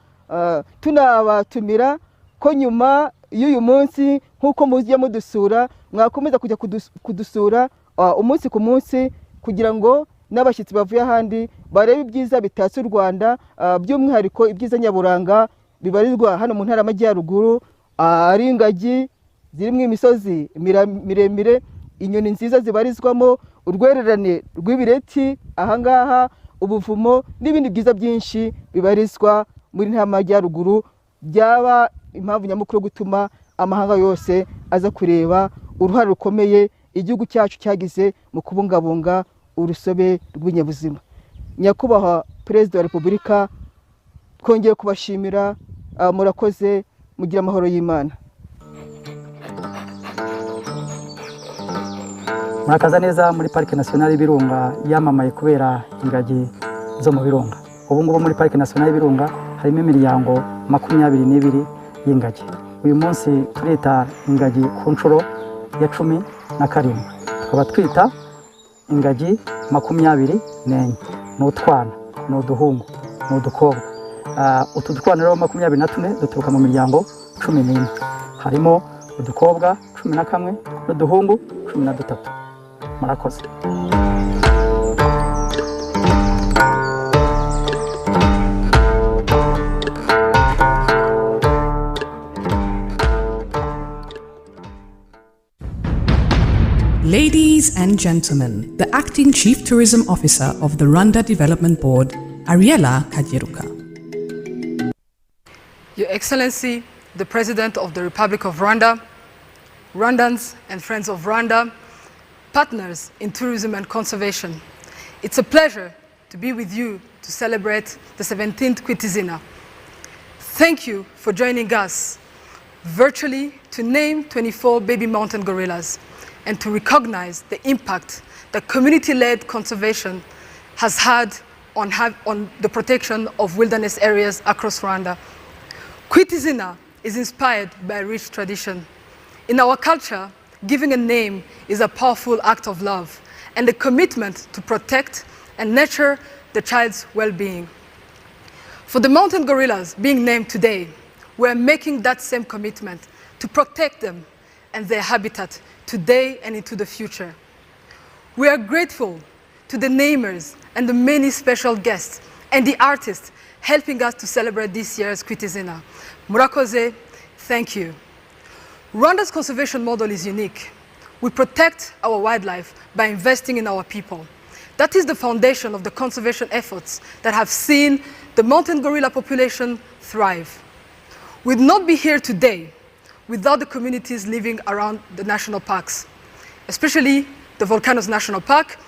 tunabatumira ko nyuma y'uyu munsi nk'uko mujya mudusura, mwakomeza kujya kudusura umunsi ku munsi, kugira ngo n'abashyitsi bavuye ahandi barebe ibyiza bitatse u Rwanda, by'umwihariko ibyiza nyaburanga bibarizwa hano mu ntara y'Amajyaruguru, ari ingagi zirimo imisozi miremire, inyoni nziza zibarizwamo, urwererane rw'ibireti ahangaha, ubuvumo n'ibindi byiza byinshi bibarizwa muri ntara y'Amajyaruguru, byaba impamvu nyamukuru gutuma amahanga yose aza kureba uruhare rukomeye igihugu cyacu cyagize mu kubungabunga urusobe rw'ibinyabuzima. Nyakubahwa Perezida wa Repubulika, twongeye kubashimira, murakoze, mugira amahoro y'Imana. Murakaza neza muri Parike Nationale y'Ibirunga yamamaye kubera ingagi zo mu birunga. Ubu ngubu muri Parike Nationale y'Ibirunga harimo imiryango 22 y'ingagi. Uyu munsi turita ingagi ku nshuro ya 17, tukaba twita ingagi 24 n'utwana, n'uduhungu, n'udukobwa. Utu dukwana rero 24 duturuka mu miryango 14, harimo udukobwa 11 n'uduhungu 13. Murakoze. Ladies and gentlemen, the Acting Chief Tourism Officer of the Rwanda Development Board, Ariella Kajiruka. Your Excellency, the President of the Republic of Rwanda, Rwandans and friends of Rwanda, partners in tourism and conservation, it's a pleasure to be with you to celebrate the 17th Kwita Izina. Thank you for joining us virtually to name 24 baby mountain gorillas and to recognize the impact that community-led conservation has had on the protection of wilderness areas across Rwanda. Kwita Izina is inspired by a rich tradition. In our culture, giving a name is a powerful act of love and a commitment to protect and nurture the child's well-being. For the mountain gorillas being named today, we're making that same commitment to protect them and their habitat today and into the future. We are grateful to the namers and the many special guests and the artists helping us to celebrate this year's Kwita Izina. Murakoze, thank you. Rwanda's conservation model is unique. We protect our wildlife by investing in our people. That is the foundation of the conservation efforts that have seen the mountain gorilla population thrive. We'd not be here today without the communities living around the national parks, especially the Volcanoes National Park,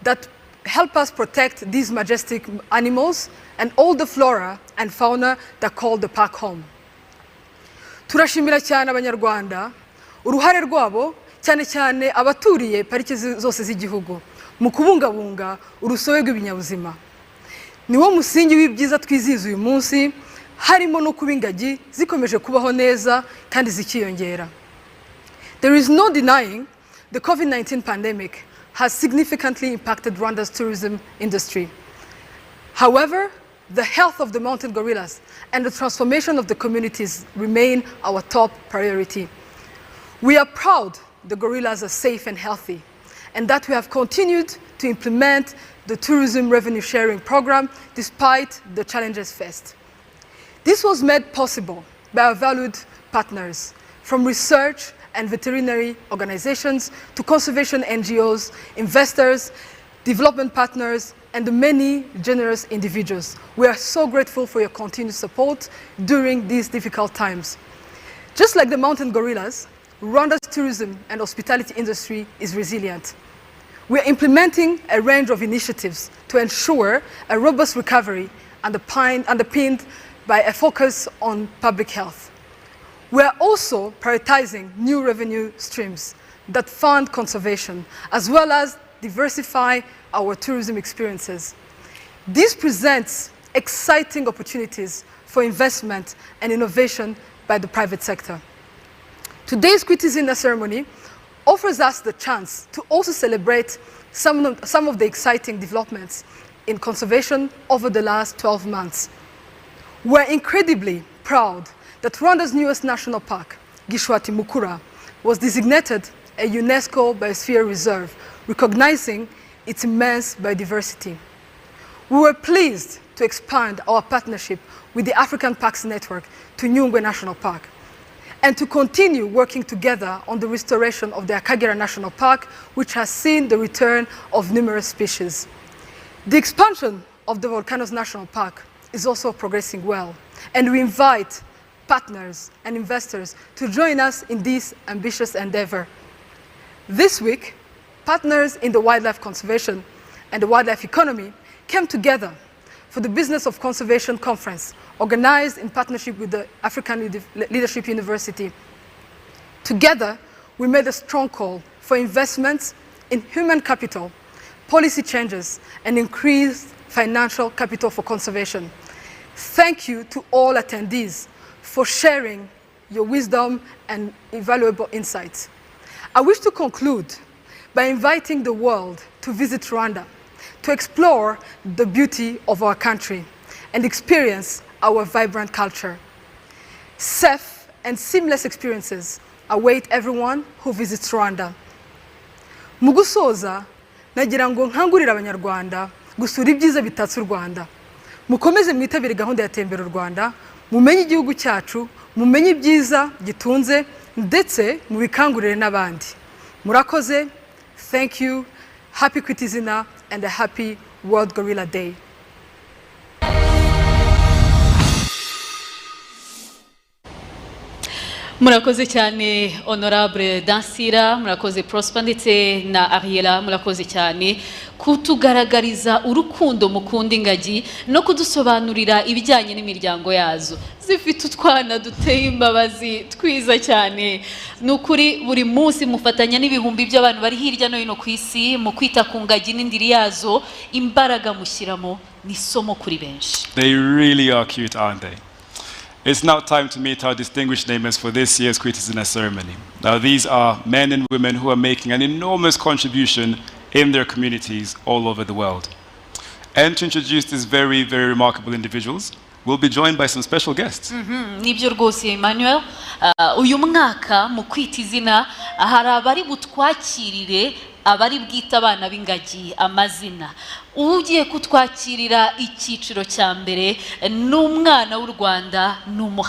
that help us protect these majestic animals and all the flora and fauna that call the park home. Turashimira cyane abanyarwanda uruhare rwabo cyane cyane abaturiye parike zose z'igihugu mu kubungabunga urusobe rw'ibinyabuzima. Niwo musingi w'ibyiza twizihiza uyu munsi, harimo no kuba ingagi zikomeje kubaho neza kandi zikiyongera. There is no denying the COVID-19 pandemic has significantly impacted Rwanda's tourism industry. However, the health of the mountain gorillas and the transformation of the communities remain our top priority. We are proud the gorillas are safe and healthy, and that we have continued to implement the tourism revenue sharing program despite the challenges faced. This was made possible by our valued partners, from research and veterinary organizations to conservation NGOs, investors, development partners, and the many generous individuals. We are so grateful for your continued support during these difficult times. Just like the mountain gorillas, Rwanda's tourism and hospitality industry is resilient. We are implementing a range of initiatives to ensure a robust recovery underpinned by a focus on public health. We are also prioritizing new revenue streams that fund conservation, as well as diversify our tourism experiences. This presents exciting opportunities for investment and innovation by the private sector. Today's Kwita Izina ceremony offers us the chance to also celebrate some of the exciting developments in conservation over the last 12 months. We're incredibly proud that Rwanda's newest national park, Gishwati Mukura, was designated a UNESCO Biosphere Reserve, recognizing its immense biodiversity. We were pleased to expand our partnership with the African Parks Network to Nyungwe National Park, and to continue working together on the restoration of the Akagera National Park, which has seen the return of numerous species. The expansion of the Volcanoes National Park is also progressing well, and we invite partners and investors to join us in this ambitious endeavor. This week, partners in the wildlife conservation and the wildlife economy came together for the Business of Conservation Conference, organized in partnership with the African Leadership University. Together, we made a strong call for investments in human capital, policy changes, and increased financial capital for conservation. Thank you to all attendees for sharing your wisdom and invaluable insights. I wish to conclude by inviting the world to visit Rwanda, to explore the beauty of our country and experience our vibrant culture. Safe and seamless experiences await everyone who visits Rwanda. Mu gusoza, nagira ngo nkangurira abanyarwanda gusura ibyiza bitatse u Rwanda. Mukomeze mwitabire gahunda ya tembera u Rwanda, mumenye igihugu cyacu, mumenye ibyiza gitunze, ndetse mubikangurire n'abandi. Murakoze, thank you, happy Kwita Izina, and a happy World Gorilla Day. Murakoze cyane Honorable Dansira, murakoze Prosper ndetse na Ariela, murakoze cyane kutugaragariza urukundo mukunda ingagi no kudusobanurira ibijyanye n'imiryango yazo. Zifite utwana duteye imbabazi twiza cyane. Nukuri buri munsi mufatanya n'ibihumbi by'abantu bari hirya no hino ku isi mu kwita ku ngagi n'indiri yazo, imbaraga mushyiramo ni somo kuri benshi. They really are cute, aren't they? It's now time to meet our distinguished namers for this year's Kwita Izina ceremony. Now, these are men and women who are making an enormous contribution in their communities all over the world. And to introduce these very, very remarkable individuals, we'll be joined by some special guests. Nibyo rwose Emmanuel, uyu mwaka mu Kwita Izina hari abari butwakirire abari bwita abana b'ingagi amazina. Ugiye kutwakirira icyiciro cya mbere n'umwana w'u Rwanda